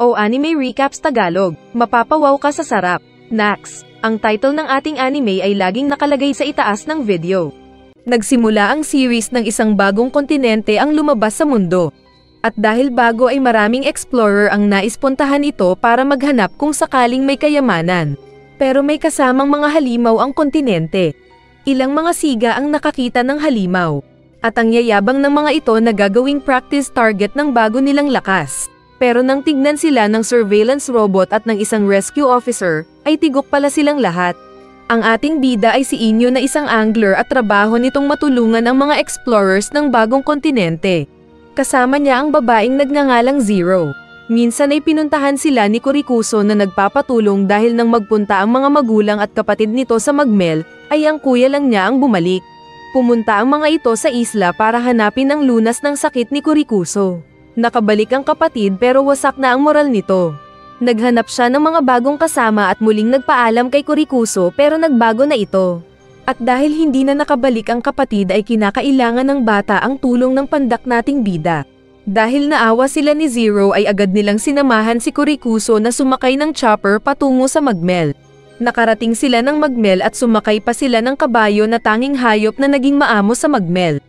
O Anime Recaps Tagalog, mapapawaw ka sa sarap. Nax, ang title ng ating anime ay laging nakalagay sa itaas ng video. Nagsimula ang series ng isang bagong kontinente ang lumabas sa mundo. At dahil bago ay maraming explorer ang nais puntahan ito para maghanap kung sakaling may kayamanan. Pero may kasamang mga halimaw ang kontinente. Ilang mga siga ang nakakita ng halimaw. At ang yayabang ng mga ito na gagawing practice target ng bago nilang lakas. Pero nang tignan sila ng surveillance robot at ng isang rescue officer, ay tigok pala silang lahat. Ang ating bida ay si Inyo na isang angler at trabaho nitong matulungan ang mga explorers ng bagong kontinente. Kasama niya ang babaeng nagngangalang Zero. Minsan ay pinuntahan sila ni Kurikuso na nagpapatulong dahil nang magpunta ang mga magulang at kapatid nito sa Magmel, ay ang kuya lang niya ang bumalik. Pumunta ang mga ito sa isla para hanapin ang lunas ng sakit ni Kurikuso. Nakabalik ang kapatid pero wasak na ang moral nito. Naghanap siya ng mga bagong kasama at muling nagpaalam kay Kurikuso pero nagbago na ito. At dahil hindi na nakabalik ang kapatid ay kinakailangan ng bata ang tulong ng pandak nating bida. Dahil naawa sila ni Zero ay agad nilang sinamahan si Kurikuso na sumakay ng chopper patungo sa Magmel. Nakarating sila ng Magmel at sumakay pa sila ng kabayo na tanging hayop na naging maamo sa Magmel.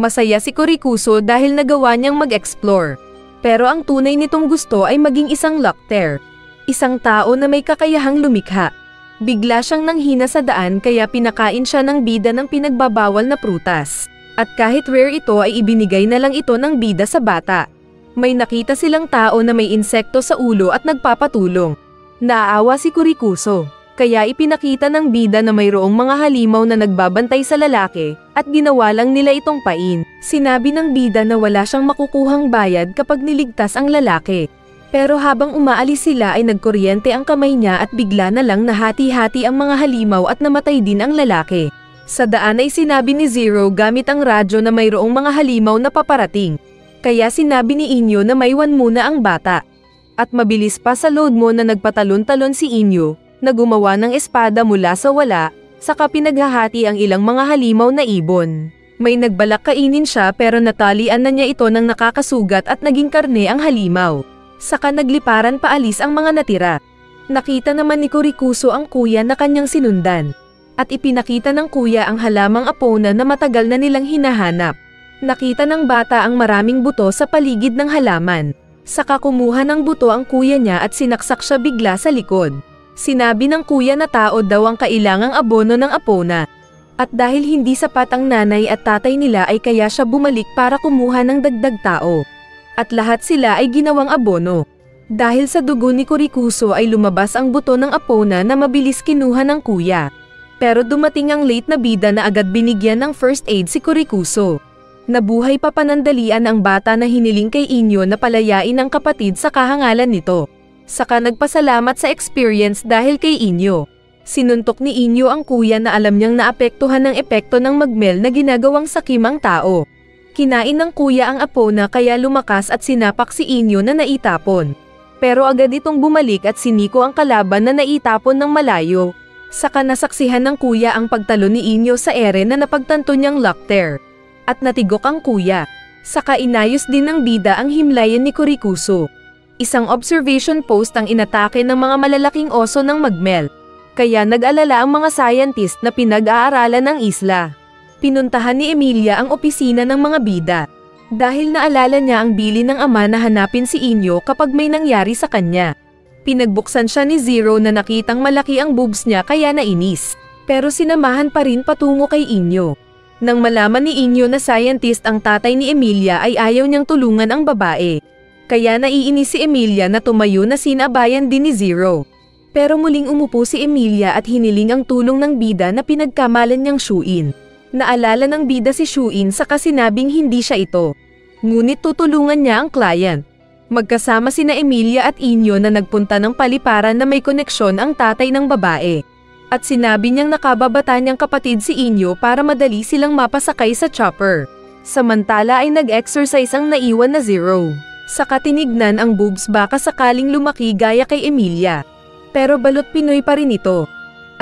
Masaya si Kurikuso dahil nagawa niyang mag-explore. Pero ang tunay nitong gusto ay maging isang Locter. Isang tao na may kakayahang lumikha. Bigla siyang nanghina sa daan kaya pinakain siya ng bida ng pinagbabawal na prutas. At kahit rare ito ay ibinigay na lang ito ng bida sa bata. May nakita silang tao na may insekto sa ulo at nagpapatulong. Naaawa si Kurikuso. Kaya ipinakita ng bida na mayroong mga halimaw na nagbabantay sa lalaki, at ginawa lang nila itong pain. Sinabi ng bida na wala siyang makukuhang bayad kapag niligtas ang lalaki. Pero habang umaalis sila ay nagkuryente ang kamay niya at bigla na lang nahati-hati ang mga halimaw at namatay din ang lalaki. Sa daan ay sinabi ni Zero gamit ang radyo na mayroong mga halimaw na paparating. Kaya sinabi ni Inyo na maiwan muna ang bata. At mabilis pa sa load mo na nagpatalon-talon si Inyo, na gumawa ng espada mula sa wala, saka pinaghahati ang ilang mga halimaw na ibon. May nagbalak kainin siya pero natalian na niya ito ng nakakasugat at naging karne ang halimaw. Saka nagliparan paalis ang mga natira. Nakita naman ni Kurikuso ang kuya na kanyang sinundan. At ipinakita ng kuya ang halamang apona na matagal na nilang hinahanap. Nakita ng bata ang maraming buto sa paligid ng halaman. Saka kumuha ng buto ang kuya niya at sinaksak siya bigla sa likod. Sinabi ng kuya na tao daw ang kailangang abono ng apona. At dahil hindi sapat ang nanay at tatay nila ay kaya siya bumalik para kumuha ng dagdag tao. At lahat sila ay ginawang abono. Dahil sa dugo ni Kurikuso ay lumabas ang buto ng apona na mabilis kinuha ng kuya. Pero dumating ang late na bida na agad binigyan ng first aid si Kurikuso. Nabuhay pa panandalian ang bata na hiniling kay Inyo na palayain ang kapatid sa kahangalan nito. Saka nagpasalamat sa experience dahil kay Inyo. Sinuntok ni Inyo ang kuya na alam niyang naapektuhan ng epekto ng Magmel na ginagawang sakim ang tao. Kinain ng kuya ang apona kaya lumakas at sinapak si Inyo na naitapon. Pero agad itong bumalik at siniko ang kalaban na naitapon ng malayo. Saka nasaksihan ng kuya ang pagtalo ni Inyo sa ere na napagtanto niyang Locter. At natigok ang kuya. Saka inayos din ng bida ang himlayan ni Kurikuso. Isang observation post ang inatake ng mga malalaking oso ng Magmel. Kaya nag-alala ang mga scientist na pinag-aaralan ng isla. Pinuntahan ni Emilia ang opisina ng mga bida. Dahil naalala niya ang bilin ng ama na hanapin si Inyo kapag may nangyari sa kanya. Pinagbuksan siya ni Zero na nakitang malaki ang boobs niya kaya nainis. Pero sinamahan pa rin patungo kay Inyo. Nang malaman ni Inyo na scientist ang tatay ni Emilia ay ayaw niyang tulungan ang babae. Kaya naiinis si Emilia na tumayo na sinabayan din ni Zero. Pero muling umupo si Emilia at hiniling ang tulong ng bida na pinagkamalan niyang Shuin. Naalala ng bida si Shuin saka sinabing hindi siya ito. Ngunit tutulungan niya ang client. Magkasama sina Emilia at Inyo na nagpunta ng paliparan na may koneksyon ang tatay ng babae. At sinabi niyang nakababata niyang kapatid si Inyo para madali silang mapasakay sa chopper. Samantala ay nag-exercise ang naiwan na Zero. Saka tinignan ang boobs baka sakaling lumaki gaya kay Emilia. Pero balot Pinoy pa rin ito.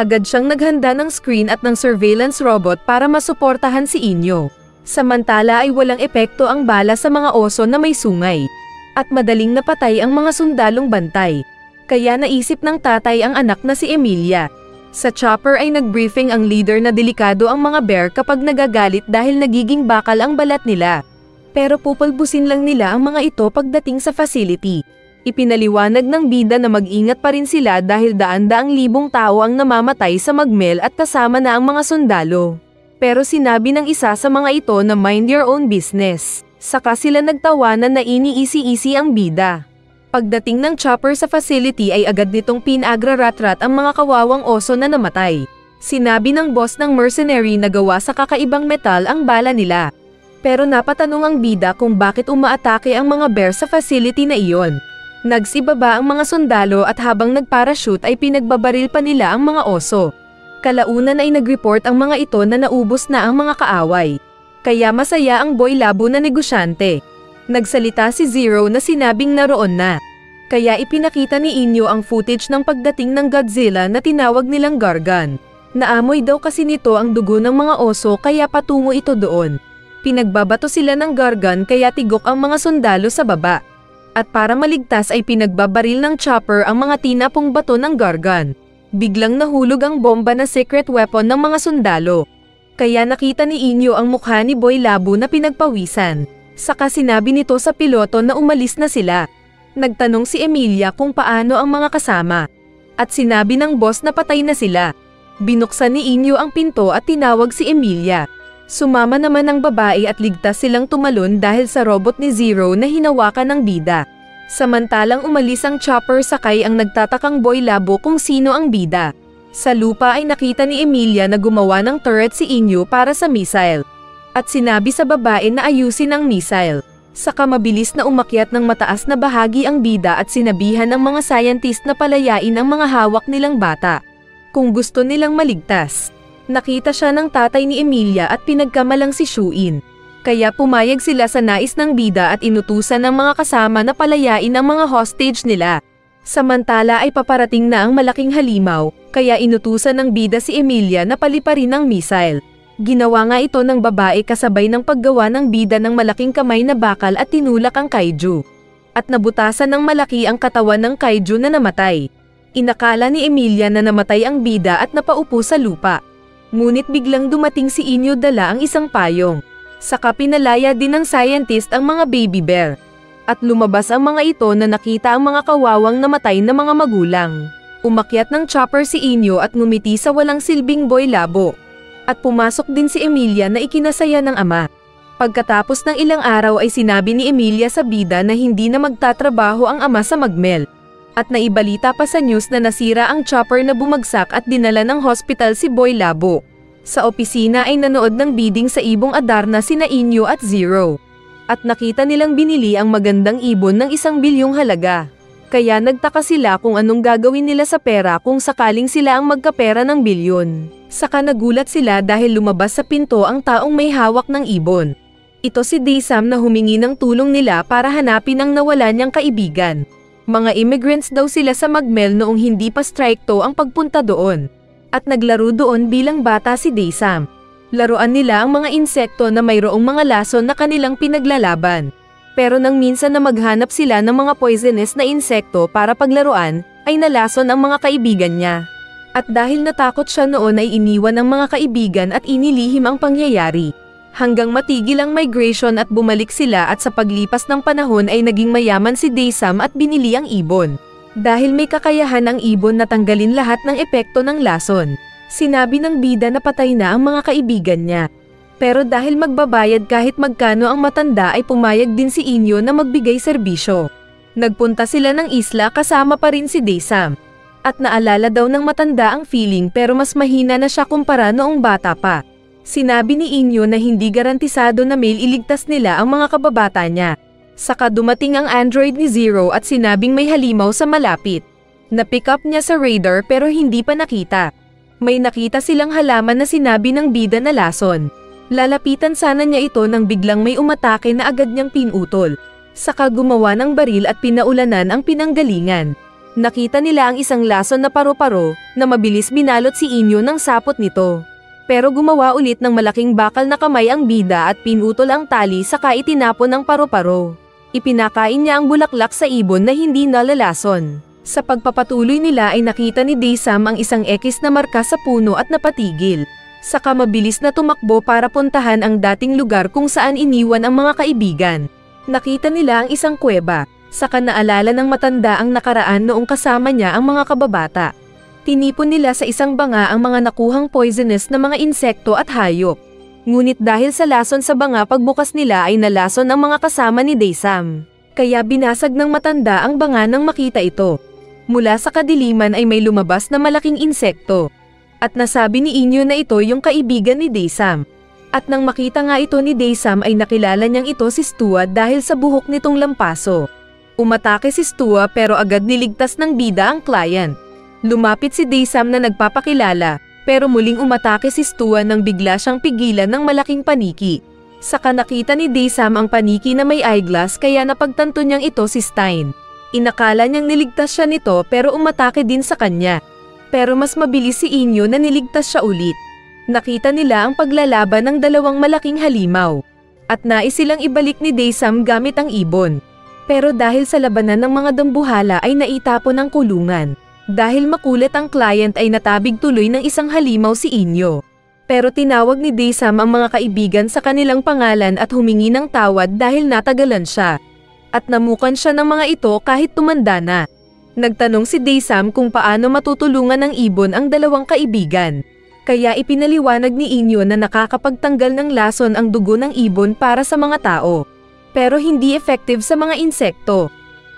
Agad siyang naghanda ng screen at ng surveillance robot para masuportahan si Inyo. Samantala ay walang epekto ang bala sa mga oso na may sungay. At madaling napatay ang mga sundalong bantay. Kaya naisip ng tatay ang anak na si Emilia. Sa chopper ay nagbriefing ang leader na delikado ang mga bear kapag nagagalit dahil nagiging bakal ang balat nila. Pero pupulbusin lang nila ang mga ito pagdating sa facility. Ipinaliwanag ng bida na mag-ingat pa rin sila dahil daan-daang libong tao ang namamatay sa magmel at kasama na ang mga sundalo. Pero sinabi ng isa sa mga ito na mind your own business. Saka sila nagtawanan na iniisi-isi ang bida. Pagdating ng chopper sa facility ay agad nitong pinagrarat-rat ang mga kawawang oso na namatay. Sinabi ng boss ng mercenary na gawa sa kakaibang metal ang bala nila. Pero napatanong ang bida kung bakit umaatake ang mga bear sa facility na iyon. Nagsibaba ang mga sundalo at habang nagparachute ay pinagbabaril pa nila ang mga oso. Kalaunan ay nag-report ang mga ito na naubos na ang mga kaaway. Kaya masaya ang boy labo na negosyante. Nagsalita si Zero na sinabing naroon na. Kaya ipinakita ni Inyo ang footage ng pagdating ng Godzilla na tinawag nilang Gargan. Naamoy daw kasi nito ang dugo ng mga oso kaya patungo ito doon. Pinagbabato sila ng Gargan kaya tigok ang mga sundalo sa baba. At para maligtas ay pinagbabaril ng chopper ang mga tinapong bato ng Gargan. Biglang nahulog ang bomba na secret weapon ng mga sundalo. Kaya nakita ni Inyo ang mukha ni Boy Labo na pinagpawisan. Saka sinabi nito sa piloto na umalis na sila. Nagtanong si Emilia kung paano ang mga kasama. At sinabi ng boss na patay na sila. Binuksan ni Inyo ang pinto at tinawag si Emilia. Sumama naman ang babae at ligtas silang tumalon dahil sa robot ni Zero na hinawakan ng bida. Samantalang umalis ang chopper sakay ang nagtatakang Boy Labo kung sino ang bida. Sa lupa ay nakita ni Emilia na gumawa ng turret si Inyo para sa missile. At sinabi sa babae na ayusin ang missile. Saka mabilis na umakyat ng mataas na bahagi ang bida at sinabihan ng mga scientist na palayain ang mga hawak nilang bata. Kung gusto nilang maligtas. Nakita siya ng tatay ni Emilia at pinagkamalang si Shuin. Kaya pumayag sila sa nais ng bida at inutusan ng mga kasama na palayain ang mga hostage nila. Samantala ay paparating na ang malaking halimaw, kaya inutusan ng bida si Emilia na paliparin ang missile. Ginawa nga ito ng babae kasabay ng paggawa ng bida ng malaking kamay na bakal at tinulak ang kaiju. At nabutasan ng malaki ang katawan ng kaiju na namatay. Inakala ni Emilia na namatay ang bida at napaupo sa lupa. Ngunit biglang dumating si Inyo dala ang isang payong. Saka pinalaya din ng scientist ang mga baby bear. At lumabas ang mga ito na nakita ang mga kawawang namatay na mga magulang. Umakyat ng chopper si Inyo at ngumiti sa walang silbing Boy Labo. At pumasok din si Emilia na ikinasaya ng ama. Pagkatapos ng ilang araw ay sinabi ni Emilia sa bida na hindi na magtatrabaho ang ama sa magmel. At naibalita pa sa news na nasira ang chopper na bumagsak at dinala ng hospital si Boy Labo. Sa opisina ay nanood ng bidding sa ibong Adarna sina Inyo at Zero. At nakita nilang binili ang magandang ibon ng 1 bilyong halaga. Kaya nagtaka sila kung anong gagawin nila sa pera kung sakaling sila ang magkapera ng bilyon. Saka nagulat sila dahil lumabas sa pinto ang taong may hawak ng ibon. Ito si Daysam na humingi ng tulong nila para hanapin ang nawalan niyang kaibigan. Mga immigrants daw sila sa magmel noong hindi pa strikto ang pagpunta doon. At naglaro doon bilang bata si Daysam. Laruan nila ang mga insekto na mayroong mga lason na kanilang pinaglalaban. Pero nang minsan na maghanap sila ng mga poisonous na insekto para paglaruan, ay nalason ang mga kaibigan niya. At dahil natakot siya noon ay iniwan ng mga kaibigan at inilihim ang pangyayari. Hanggang matigil ang migration at bumalik sila at sa paglipas ng panahon ay naging mayaman si Daysam at binili ang ibon. Dahil may kakayahan ang ibon na tanggalin lahat ng epekto ng lason. Sinabi ng bida na patay na ang mga kaibigan niya. Pero dahil magbabayad kahit magkano ang matanda ay pumayag din si Inyo na magbigay serbisyo. Nagpunta sila ng isla kasama pa rin si Daysam. At naalala daw ng matanda ang feeling pero mas mahina na siya kumpara noong bata pa. Sinabi ni Inyo na hindi garantisado na iligtas nila ang mga kababata niya. Saka dumating ang android ni Zero at sinabing may halimaw sa malapit. Na-pick up niya sa radar pero hindi pa nakita. May nakita silang halaman na sinabi ng bida na lason. Lalapitan sana niya ito nang biglang may umatake na agad niyang pinutol. Saka gumawa ng baril at pinaulanan ang pinanggalingan. Nakita nila ang isang lason na paro-paro na mabilis binalot si Inyo ng sapot nito. Pero gumawa ulit ng malaking bakal na kamay ang bida at pinutol ang tali saka itinapon ang paro-paro. Ipinakain niya ang bulaklak sa ibon na hindi nalalason. Sa pagpapatuloy nila ay nakita ni Daesam ang isang X na marka sa puno at napatigil. Saka mabilis na tumakbo para puntahan ang dating lugar kung saan iniwan ang mga kaibigan. Nakita nila ang isang kuweba, saka naalala ng matanda ang nakaraan noong kasama niya ang mga kababata. Tinipon nila sa isang banga ang mga nakuhang poisonous na mga insekto at hayop. Ngunit dahil sa lason sa banga pagbukas nila ay nalason ang mga kasama ni Daesam. Kaya binasag ng matanda ang banga nang makita ito. Mula sa kadiliman ay may lumabas na malaking insekto. At nasabi ni Inyo na ito yung kaibigan ni Daesam. At nang makita nga ito ni Daesam ay nakilala niyang ito si Stua dahil sa buhok nitong lampaso. Umatake si Stua pero agad niligtas ng bida ang client. Lumapit si Daesam na nagpapakilala, pero muling umatake si Stua nang bigla siyang pigilan ng malaking paniki. Saka nakita ni Daesam ang paniki na may eyeglass kaya napagtanto niyang ito si Stein. Inakala niyang niligtas siya nito pero umatake din sa kanya. Pero mas mabilis si Inyo na niligtas siya ulit. Nakita nila ang paglalaban ng dalawang malaking halimaw. At nais silang ibalik ni Daesam gamit ang ibon. Pero dahil sa labanan ng mga dambuhala ay naitapon ang kulungan. Dahil makulit ang client ay natabig tuloy ng isang halimaw si Inyo. Pero tinawag ni Daesam ang mga kaibigan sa kanilang pangalan at humingi ng tawad dahil natagalan siya. At namukan siya ng mga ito kahit tumanda na. Nagtanong si Daesam kung paano matutulungan ng ibon ang dalawang kaibigan. Kaya ipinaliwanag ni Inyo na nakakapagtanggal ng lason ang dugo ng ibon para sa mga tao. Pero hindi effective sa mga insekto.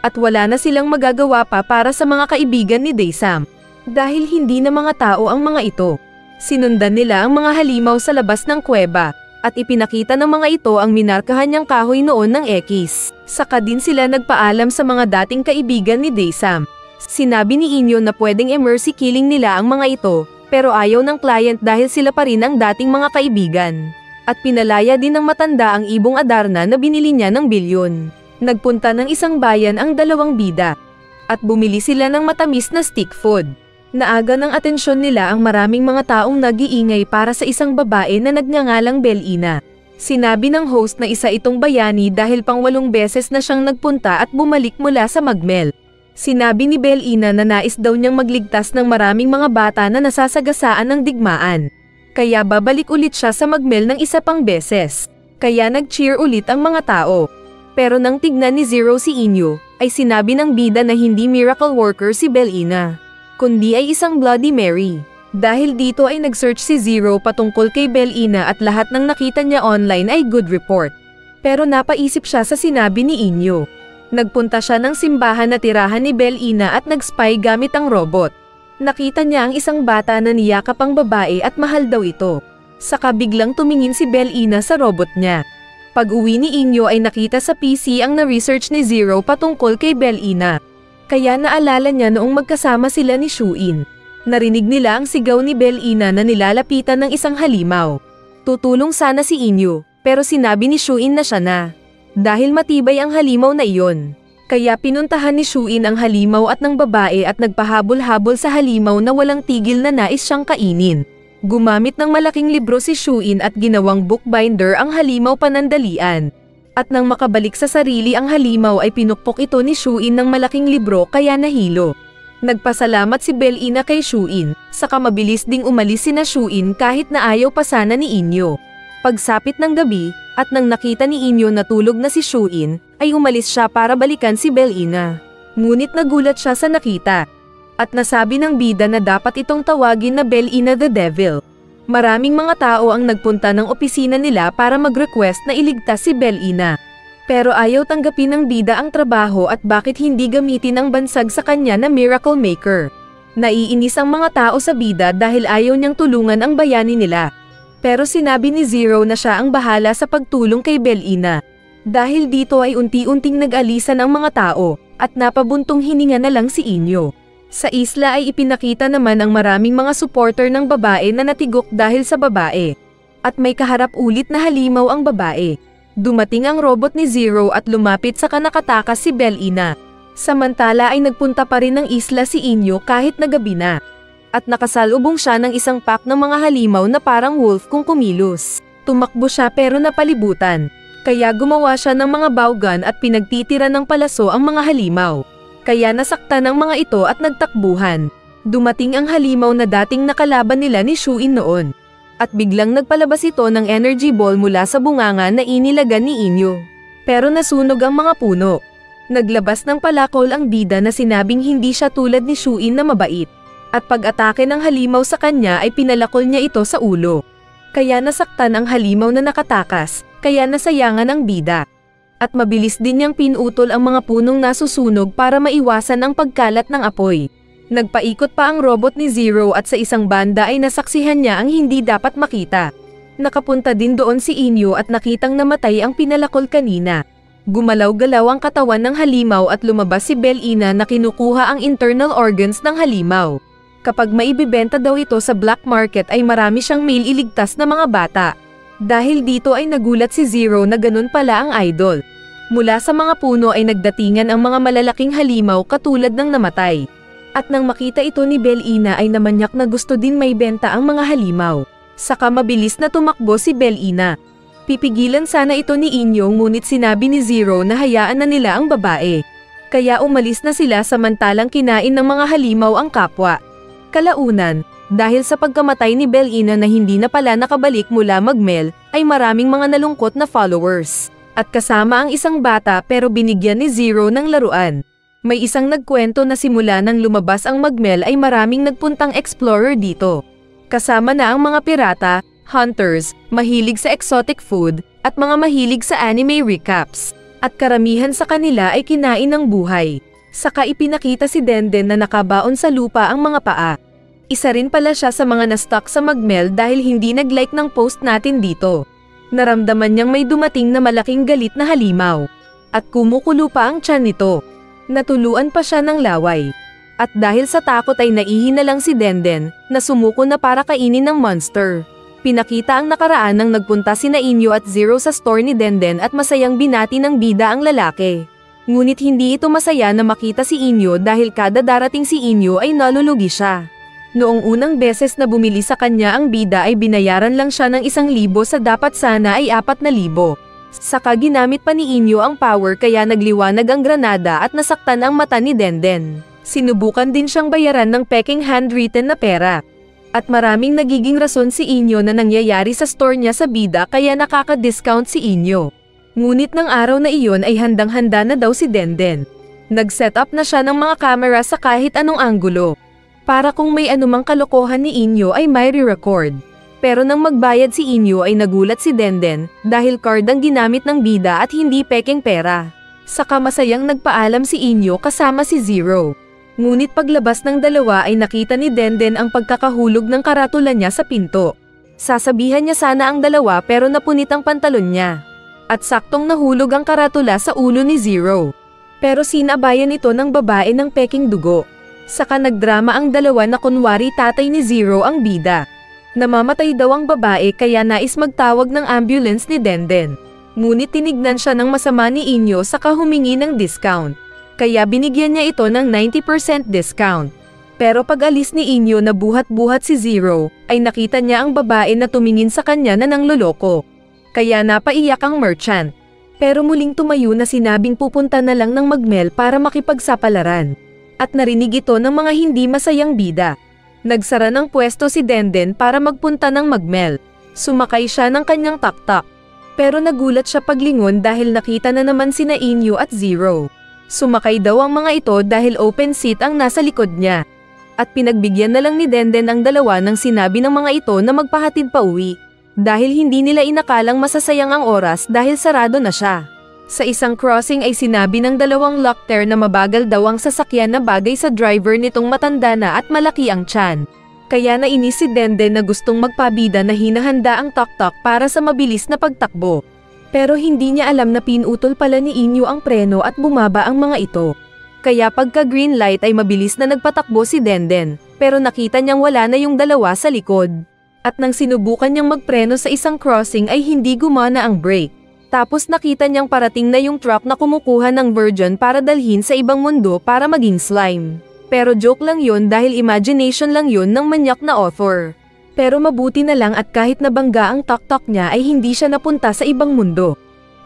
At wala na silang magagawa pa para sa mga kaibigan ni Daesam. Dahil hindi na mga tao ang mga ito. Sinundan nila ang mga halimaw sa labas ng kuweba. At ipinakita ng mga ito ang minarkahan niyang kahoy noon ng X. Saka din sila nagpaalam sa mga dating kaibigan ni Daesam. Sinabi ni Inyo na pwedeng emergency killing nila ang mga ito. Pero ayaw ng client dahil sila pa rin ang dating mga kaibigan. At pinalaya din ng matanda ang ibong Adarna na binili niya ng bilyon. Nagpunta ng isang bayan ang dalawang bida. At bumili sila ng matamis na stick food. Naaga ng atensyon nila ang maraming mga taong nag-iingay para sa isang babae na nagngangalang Belina. Sinabi ng host na isa itong bayani dahil pang 8 beses na siyang nagpunta at bumalik mula sa Magmel. Sinabi ni Belina na nais daw niyang magligtas ng maraming mga bata na nasasagasaan ng digmaan. Kaya babalik ulit siya sa Magmel ng isa pang beses. Kaya nag-cheer ulit ang mga tao. Pero nang tignan ni Zero si Inyo, ay sinabi ng bida na hindi miracle worker si Belina, kundi ay isang Bloody Mary. Dahil dito ay nag-search si Zero patungkol kay Belina at lahat ng nakita niya online ay good report. Pero napaisip siya sa sinabi ni Inyo. Nagpunta siya ng simbahan na tirahan ni Belina at nag-spy gamit ang robot. Nakita niya ang isang bata na niyakap ang babae at mahal daw ito. Saka biglang tumingin si Belina sa robot niya. Pag-uwi ni Inyo ay nakita sa PC ang na-research ni Zero patungkol kay Belina. Kaya naalala niya noong magkasama sila ni Shuin. Narinig nila ang sigaw ni Belina na nilalapitan ng isang halimaw. Tutulong sana si Inyo, pero sinabi ni Shuin na siya na. Dahil matibay ang halimaw na iyon. Kaya pinuntahan ni Shuin ang halimaw at ng babae at nagpahabol-habol sa halimaw na walang tigil na nais siyang kainin. Gumamit ng malaking libro si Shuin at ginawang bookbinder ang halimaw panandalian. At nang makabalik sa sarili ang halimaw ay pinukpok ito ni Shuin ng malaking libro kaya nahilo. Nagpasalamat si Belina kay Shuin, saka mabilis ding umalis sina Shuin kahit na ayaw pa sana ni Inyo. Pagsapit ng gabi, at nang nakita ni Inyo na tulog na si Shuin, ay umalis siya para balikan si Belina. Ngunit nagulat siya sa nakita. At nasabi ng bida na dapat itong tawagin na Belina the Devil. Maraming mga tao ang nagpunta ng opisina nila para mag-request na iligtas si Belina. Pero ayaw tanggapin ng bida ang trabaho at bakit hindi gamitin ang bansag sa kanya na Miracle Maker. Naiinis ang mga tao sa bida dahil ayaw niyang tulungan ang bayani nila. Pero sinabi ni Zero na siya ang bahala sa pagtulong kay Belina. Dahil dito ay unti-unting nag-alisan ang mga tao, at napabuntong hininga na lang si Inyo. Sa isla ay ipinakita naman ang maraming mga supporter ng babae na natigok dahil sa babae. At may kaharap ulit na halimaw ang babae. Dumating ang robot ni Zero at lumapit sa nakatakas si Belina. Samantala ay nagpunta pa rin ng isla si Inyo kahit na gabi na. At nakasalubong siya ng isang pack ng mga halimaw na parang wolf kung kumilos. Tumakbo siya pero napalibutan. Kaya gumawa siya ng mga bowgun at pinagtitira ng palaso ang mga halimaw. Kaya nasaktan ang mga ito at nagtakbuhan. Dumating ang halimaw na dating nakalaban nila ni Shuin noon. At biglang nagpalabas ito ng energy ball mula sa bunganga na inilagan ni Inyo. Pero nasunog ang mga puno. Naglabas ng palakol ang bida na sinabing hindi siya tulad ni Shuin na mabait. At pag-atake ng halimaw sa kanya ay pinalakol niya ito sa ulo. Kaya nasaktan ang halimaw na nakatakas, kaya nasayangan ang bida. At mabilis din niyang pinutol ang mga punong nasusunog para maiwasan ang pagkalat ng apoy. Nagpaikot pa ang robot ni Zero at sa isang banda ay nasaksihan niya ang hindi dapat makita. Nakapunta din doon si Inyo at nakitang namatay ang pinalakol kanina. Gumalaw-galaw ang katawan ng halimaw at lumabas si Bel-Ina na kinukuha ang internal organs ng halimaw. Kapag maibibenta daw ito sa black market ay marami siyang maililigtas na mga bata. Dahil dito ay nagulat si Zero na ganun pala ang idol. Mula sa mga puno ay nagdatingan ang mga malalaking halimaw katulad ng namatay. At nang makita ito ni Bel-Ina ay namanyak na gusto din maibenta ang mga halimaw. Saka mabilis na tumakbo si Bel-Ina. Pipigilan sana ito ni Inyo ngunit sinabi ni Zero na hayaan na nila ang babae. Kaya umalis na sila samantalang kinain ng mga halimaw ang kapwa. Kalaunan, dahil sa pagkamatay ni Bel-Ina na hindi na pala nakabalik mula magmel, ay maraming mga nalungkot na followers. At kasama ang isang bata pero binigyan ni Zero ng laruan. May isang nagkwento na simula nang lumabas ang magmel ay maraming nagpuntang explorer dito. Kasama na ang mga pirata, hunters, mahilig sa exotic food, at mga mahilig sa anime recaps. At karamihan sa kanila ay kinain ng buhay. Saka ipinakita si Denden na nakabaon sa lupa ang mga paa. Isa rin pala siya sa mga na-stuck sa magmel dahil hindi nag-like ng post natin dito. Naramdaman niyang may dumating na malaking galit na halimaw. At kumukulo pa ang tiyan nito. Natuluan pa siya ng laway. At dahil sa takot ay naihi na lang si Denden, na sumuko na para kainin ng monster. Pinakita ang nakaraan nang nagpunta sina Inyo at Zero sa store ni Denden at masayang binati ng bida ang lalaki. Ngunit hindi ito masaya na makita si Inyo dahil kada darating si Inyo ay nalulugi siya. Noong unang beses na bumili sa kanya ang bida ay binayaran lang siya ng 1,000 sa dapat sana ay 4,000. Saka ginamit pa ni Inyo ang power kaya nagliwanag ang granada at nasaktan ang mata ni Denden. Sinubukan din siyang bayaran ng peking handwritten na pera. At maraming nagiging rason si Inyo na nangyayari sa store niya sa bida kaya nakaka-discount si Inyo. Ngunit ng araw na iyon ay handang-handa na daw si Denden. Nag-set up na siya ng mga kamera sa kahit anong anggulo. Para kung may anumang kalokohan ni Inyo ay may re-record. Pero nang magbayad si Inyo ay nagulat si Denden dahil card ang ginamit ng bida at hindi peking pera. Saka masayang nagpaalam si Inyo kasama si Zero. Ngunit paglabas ng dalawa ay nakita ni Denden ang pagkakahulog ng karatula niya sa pinto. Sasabihan niya sana ang dalawa pero napunit ang pantalon niya. At saktong nahulog ang karatula sa ulo ni Zero. Pero sinabayan ito ng babae ng peking dugo. Saka nagdrama ang dalawa na kunwari tatay ni Zero ang bida. Namamatay daw ang babae kaya nais magtawag ng ambulance ni Denden. Ngunit tinignan siya ng masama ni Inyo saka humingi ng discount. Kaya binigyan niya ito ng 90% discount. Pero pag alis ni Inyo na buhat-buhat si Zero, ay nakita niya ang babae na tumingin sa kanya na nangloloko. Kaya napaiyak ang merchant. Pero muling tumayo na sinabing pupunta na lang ng magmel para makipagsapalaran. At narinig ito ng mga hindi masayang bida. Nagsara ng pwesto si Denden para magpunta ng magmel. Sumakay siya ng kanyang taktak. Pero nagulat siya paglingon dahil nakita na naman sina Inyo at Zero. Sumakay daw ang mga ito dahil open seat ang nasa likod niya. At pinagbigyan na lang ni Denden ang dalawa nang sinabi ng mga ito na magpahatid pa uwi. Dahil hindi nila inakalang masasayang ang oras dahil sarado na siya. Sa isang crossing ay sinabi ng dalawang lockter na mabagal daw ang sasakyan na bagay sa driver nitong matanda na at malaki ang tiyan. Kaya nainis si Denden na gustong magpabida na hinahanda ang tok-tok para sa mabilis na pagtakbo. Pero hindi niya alam na pinutol pala ni Inyo ang preno at bumaba ang mga ito. Kaya pagka green light ay mabilis na nagpatakbo si Denden, pero nakita niyang wala na yung dalawa sa likod. At nang sinubukan niyang magpreno sa isang crossing ay hindi gumana ang brake. Tapos nakita niyang parating na yung truck na kumukuha ng virgin para dalhin sa ibang mundo para maging slime. Pero joke lang yun dahil imagination lang yun ng manyak na author. Pero mabuti na lang at kahit nabangga ang tok-tok niya ay hindi siya napunta sa ibang mundo.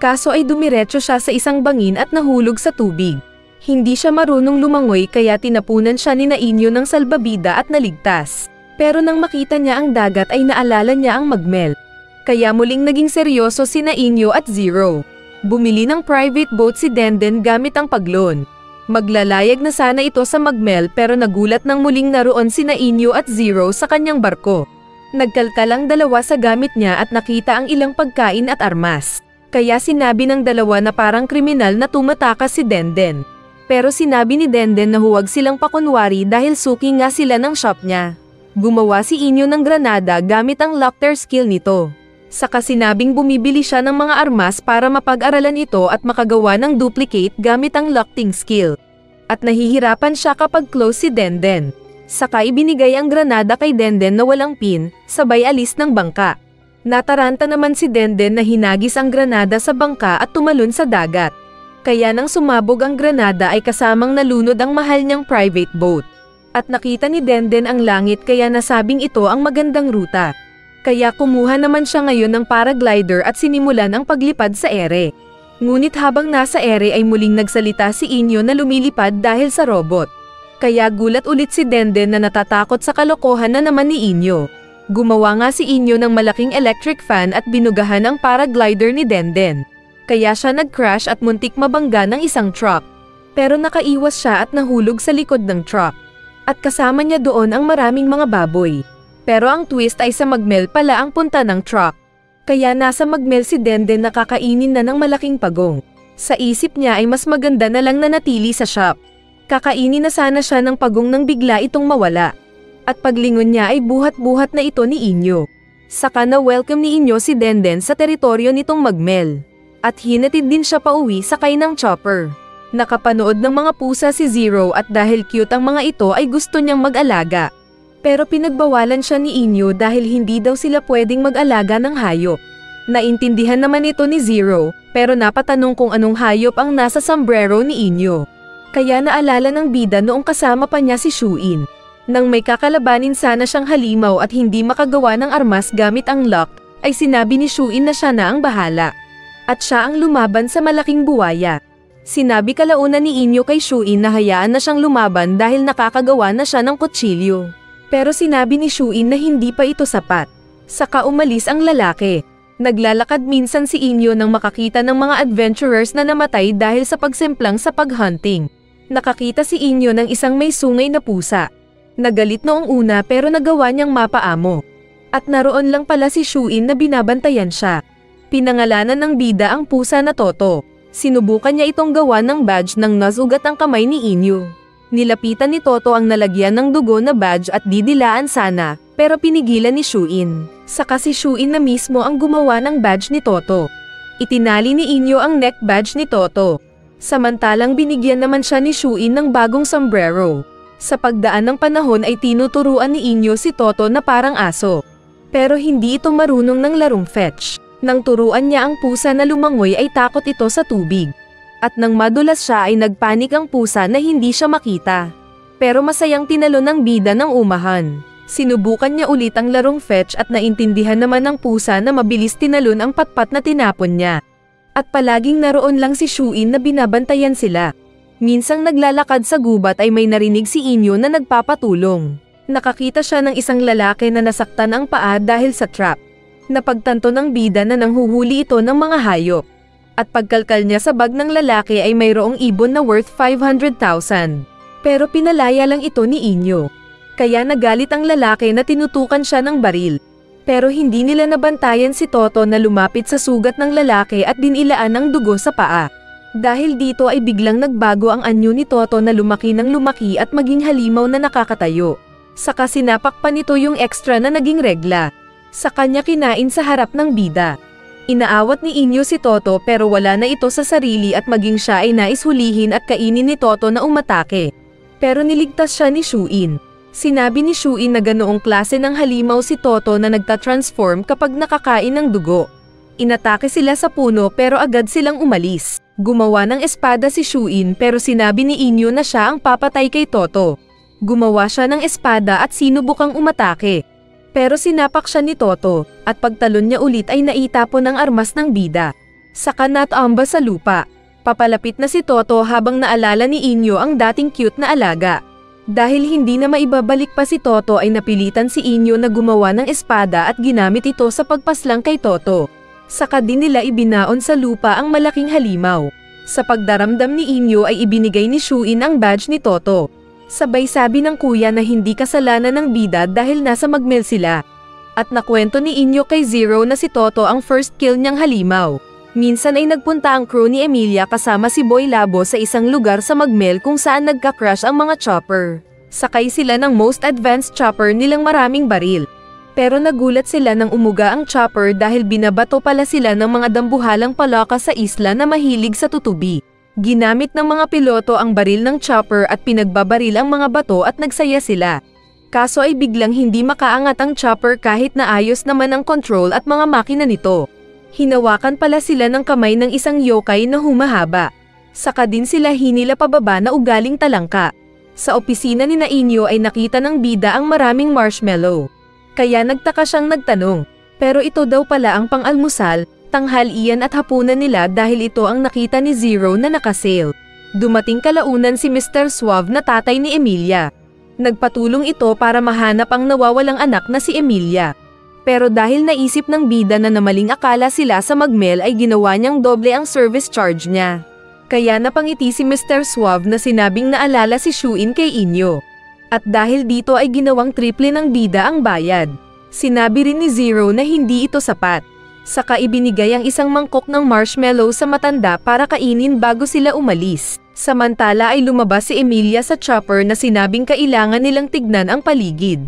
Kaso ay dumiretso siya sa isang bangin at nahulog sa tubig. Hindi siya marunong lumangoy kaya tinapunan siya ni Inyo ng salbabida at naligtas. Pero nang makita niya ang dagat ay naalala niya ang magmel. Kaya muling naging seryoso si Inyo at Zero. Bumili ng private boat si Denden gamit ang pagloan. Maglalayag na sana ito sa magmel pero nagulat nang muling naroon si Inyo at Zero sa kanyang barko. Nagkalkal ang dalawa sa gamit niya at nakita ang ilang pagkain at armas. Kaya sinabi ng dalawa na parang kriminal na tumatakas si Denden. Pero sinabi ni Denden na huwag silang pakunwari dahil suki nga sila ng shop niya. Gumawa si Inyo ng granada gamit ang Lockter skill nito. Saka sinabing bumibili siya ng mga armas para mapag-aralan ito at makagawa ng duplicate gamit ang Locting skill. At nahihirapan siya kapag close si Denden. Saka ibinigay ang granada kay Denden na walang pin, sabay alis ng bangka. Nataranta naman si Denden na hinagis ang granada sa bangka at tumalon sa dagat. Kaya nang sumabog ang granada ay kasamang nalunod ang mahal niyang private boat. At nakita ni Denden ang langit kaya nasabing ito ang magandang ruta. Kaya kumuha naman siya ngayon ng paraglider at sinimulan ang paglipad sa ere. Ngunit habang nasa ere ay muling nagsalita si Inyo na lumilipad dahil sa robot. Kaya gulat ulit si Denden na natatakot sa kalokohan na naman ni Inyo. Gumawa nga si Inyo ng malaking electric fan at binugahan ang paraglider ni Denden. Kaya siya nag-crash at muntik mabangga ng isang truck. Pero nakaiwas siya at nahulog sa likod ng truck. At kasama niya doon ang maraming mga baboy. Pero ang twist ay sa magmel pala ang punta ng truck. Kaya nasa magmel si Denden na kakainin na ng malaking pagong. Sa isip niya ay mas maganda na lang nanatili sa shop. Kakainin na sana siya ng pagong nang bigla itong mawala. At paglingon niya ay buhat-buhat na ito ni Inyo. Saka na welcome ni Inyo si Denden sa teritoryo nitong magmel. At hinatid din siya pauwi sakay ng chopper. Nakapanood ng mga pusa si Zero at dahil cute ang mga ito ay gusto niyang mag-alaga. Pero pinagbawalan siya ni Inyo dahil hindi daw sila pwedeng mag-alaga ng hayop. Naintindihan naman ito ni Zero, pero napatanong kung anong hayop ang nasa sombrero ni Inyo. Kaya naalala ng bida noong kasama pa niya si Shuin. Nang may kakalabanin sana siyang halimaw at hindi makagawa ng armas gamit ang lock, ay sinabi ni Shuin na siya na ang bahala. At siya ang lumaban sa malaking buwaya. Sinabi kalauna ni Inyo kay Shuin na hayaan na siyang lumaban dahil nakakagawa na siya ng kutsilyo. Pero sinabi ni Shuin na hindi pa ito sapat. Saka umalis ang lalaki. Naglalakad minsan si Inyo nang makakita ng mga adventurers na namatay dahil sa pagsimplang sa paghunting. Nakakita si Inyo ng isang may sungay na pusa. Nagalit noong una pero nagawa niyang mapaamo. At naroon lang pala si Shuin na binabantayan siya. Pinangalanan ng bida ang pusa na Toto. Sinubukan niya itong gawa ng badge nang nasugat ang kamay ni Inyo. Nilapitan ni Toto ang nalagyan ng dugo na badge at didilaan sana, pero pinigilan ni Shuin. Saka si Shuin na mismo ang gumawa ng badge ni Toto. Itinali ni Inyo ang neck badge ni Toto. Samantalang binigyan naman siya ni Shuin ng bagong sombrero. Sa pagdaan ng panahon ay tinuturuan ni Inyo si Toto na parang aso. Pero hindi ito marunong ng larong fetch. Nang turuan niya ang pusa na lumangoy ay takot ito sa tubig. At nang madulas siya ay nagpanik ang pusa na hindi siya makita. Pero masayang tinalo ng bida ng umahan. Sinubukan niya ulit ang larong fetch at naintindihan naman ng pusa na mabilis tinalon ang patpat na tinapon niya. At palaging naroon lang si Shuin na binabantayan sila. Minsang naglalakad sa gubat ay may narinig si Inyo na nagpapatulong. Nakakita siya ng isang lalaki na nasaktan ang paa dahil sa trap. Napagtanto ng bida na nanghuhuli ito ng mga hayop. At pagkalkal niya sa bag ng lalaki ay mayroong ibon na worth 500,000. Pero pinalaya lang ito ni Inyo. Kaya nagalit ang lalaki na tinutukan siya ng baril. Pero hindi nila nabantayan si Toto na lumapit sa sugat ng lalaki at dinilaan ng dugo sa paa. Dahil dito ay biglang nagbago ang anyo ni Toto na lumaki ng lumaki at maging halimaw na nakakatayo. Saka sinapak pa nito yung extra na naging regla. Sa kanya kinain sa harap ng bida. Inaawat ni Inyo si Toto pero wala na ito sa sarili at maging siya ay nais hulihin at kainin ni Toto na umatake. Pero niligtas siya ni Shuin. Sinabi ni Shuin na ganoong klase ng halimaw si Toto na nagtatransform kapag nakakain ng dugo. Inatake sila sa puno pero agad silang umalis. Gumawa ng espada si Shuin pero sinabi ni Inyo na siya ang papatay kay Toto. Gumawa siya ng espada at sinubukang umatake. Pero sinapak siya ni Toto, at pagtalon niya ulit ay naitapon ang armas ng bida. Saka natamba sa lupa. Papalapit na si Toto habang naalala ni Inyo ang dating cute na alaga. Dahil hindi na maibabalik pa si Toto ay napilitan si Inyo na gumawa ng espada at ginamit ito sa pagpaslang kay Toto. Saka din nila ibinaon sa lupa ang malaking halimaw. Sa pagdaramdam ni Inyo ay ibinigay ni Shuin ang badge ni Toto. Sabay sabi ng kuya na hindi kasalanan ng bida dahil nasa magmel sila. At nakwento ni Inyo kay Zero na si Toto ang first kill niyang halimaw. Minsan ay nagpunta ang crew ni Emilia kasama si Boy Labo sa isang lugar sa magmel kung saan nagka-crash ang mga chopper. Sakay sila ng most advanced chopper nilang maraming baril. Pero nagulat sila nang umuga ang chopper dahil binabato pala sila ng mga dambuhalang palaka sa isla na mahilig sa tutubi. Ginamit ng mga piloto ang baril ng chopper at pinagbabaril ang mga bato at nagsaya sila. Kaso ay biglang hindi makaangat ang chopper kahit na ayos naman ang control at mga makina nito. Hinawakan pala sila ng kamay ng isang yokai na humahaba. Saka din sila hinila pababa na ugaling talangka. Sa opisina ni Inyo ay nakita ng bida ang maraming marshmallow. Kaya nagtaka siyang nagtanong, pero ito daw pala ang pang-almusal, tanghalian at hapunan nila dahil ito ang nakita ni Zero na nakasale. Dumating kalaunan si Mr. Suave na tatay ni Emilia. Nagpatulong ito para mahanap ang nawawalang anak na si Emilia. Pero dahil naisip ng bida na namaling akala sila sa magmel ay ginawa niyang doble ang service charge niya. Kaya napangiti si Mr. Suave na sinabing naalala si Shuin kay Inyo. At dahil dito ay ginawang triple ng bida ang bayad. Sinabi rin ni Zero na hindi ito sapat. Saka ibinigay ang isang mangkok ng marshmallow sa matanda para kainin bago sila umalis. Samantala ay lumabas si Emilia sa chopper na sinabing kailangan nilang tignan ang paligid.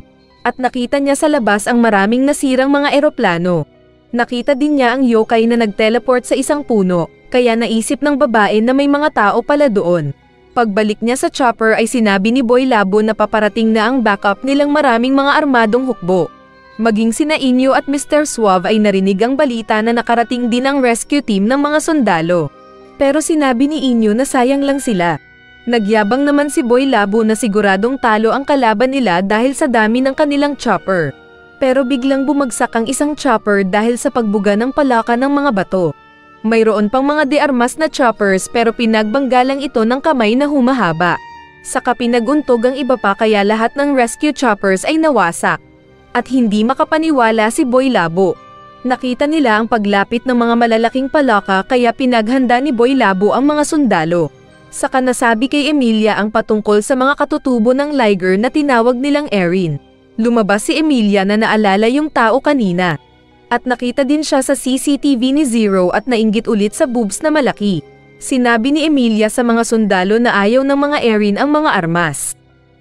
At nakita niya sa labas ang maraming nasirang mga eroplano. Nakita din niya ang yokai na nag-teleport sa isang puno, kaya naisip ng babae na may mga tao pala doon. Pagbalik niya sa chopper ay sinabi ni Boy Labo na paparating na ang backup nilang maraming mga armadong hukbo. Maging sina Inyo at Mr. Suave ay narinig ang balita na nakarating din ang rescue team ng mga sundalo. Pero sinabi ni Inyo na sayang lang sila. Nagyabang naman si Boy Labo na siguradong talo ang kalaban nila dahil sa dami ng kanilang chopper. Pero biglang bumagsak ang isang chopper dahil sa pagbuga ng palaka ng mga bato. Mayroon pang mga de-armas na choppers pero pinagbanggalang ito ng kamay na humahaba. Saka pinaguntog ang iba pa kaya lahat ng rescue choppers ay nawasak. At hindi makapaniwala si Boy Labo. Nakita nila ang paglapit ng mga malalaking palaka kaya pinaghanda ni Boy Labo ang mga sundalo. Saka nasabi kay Emilia ang patungkol sa mga katutubo ng Liger na tinawag nilang Erin. Lumabas si Emilia na naalala yung tao kanina. At nakita din siya sa CCTV ni Zero at nainggit ulit sa boobs na malaki. Sinabi ni Emilia sa mga sundalo na ayaw ng mga Erin ang mga armas.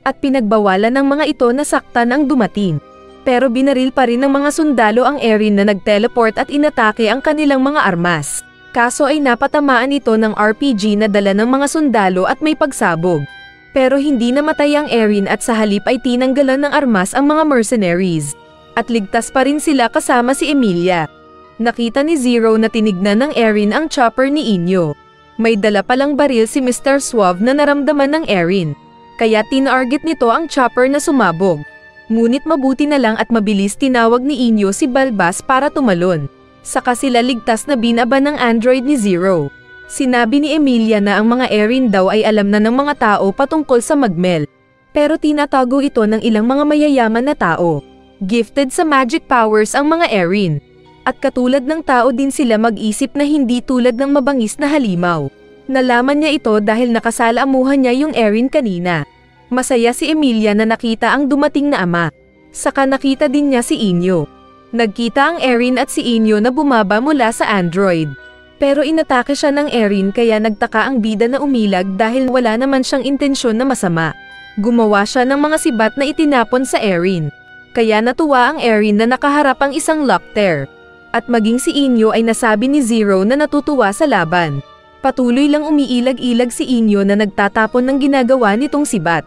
At pinagbawalan ng mga ito na saktan ang dumating. Pero binaril pa rin ng mga sundalo ang Erin na nag-teleport at inatake ang kanilang mga armas. Kaso ay napatamaan ito ng RPG na dala ng mga sundalo at may pagsabog. Pero hindi namatay ang Erin at sa halip ay tinanggalan ng armas ang mga mercenaries. At ligtas pa rin sila kasama si Emilia. Nakita ni Zero na tinignan ng Erin ang chopper ni Inyo. May dala palang baril si Mr. Suave na naramdaman ng Erin. Kaya tinarget nito ang chopper na sumabog. Ngunit mabuti na lang at mabilis tinawag ni Inyo si Balbas para tumalon. Saka sila ligtas na binaba ng android ni Zero. Sinabi ni Emilia na ang mga Erin daw ay alam na ng mga tao patungkol sa magmel. Pero tinatago ito ng ilang mga mayayaman na tao. Gifted sa magic powers ang mga Erin. At katulad ng tao din sila mag-isip na hindi tulad ng mabangis na halimaw. Nalaman niya ito dahil nakasalamuhan niya yung Erin kanina. Masaya si Emilia na nakita ang dumating na ama. Saka nakita din niya si Inyo. Nagkita ang Erin at si Inyo na bumaba mula sa android. Pero inatake siya ng Erin kaya nagtaka ang bida na umilag dahil wala naman siyang intensyon na masama. Gumawa siya ng mga sibat na itinapon sa Erin. Kaya natuwa ang Erin na nakaharap ang isang Lockter. At maging si Inyo ay nasabi ni Zero na natutuwa sa laban. Patuloy lang umiilag-ilag si Inyo na nagtatapon ng ginagawa nitong sibat.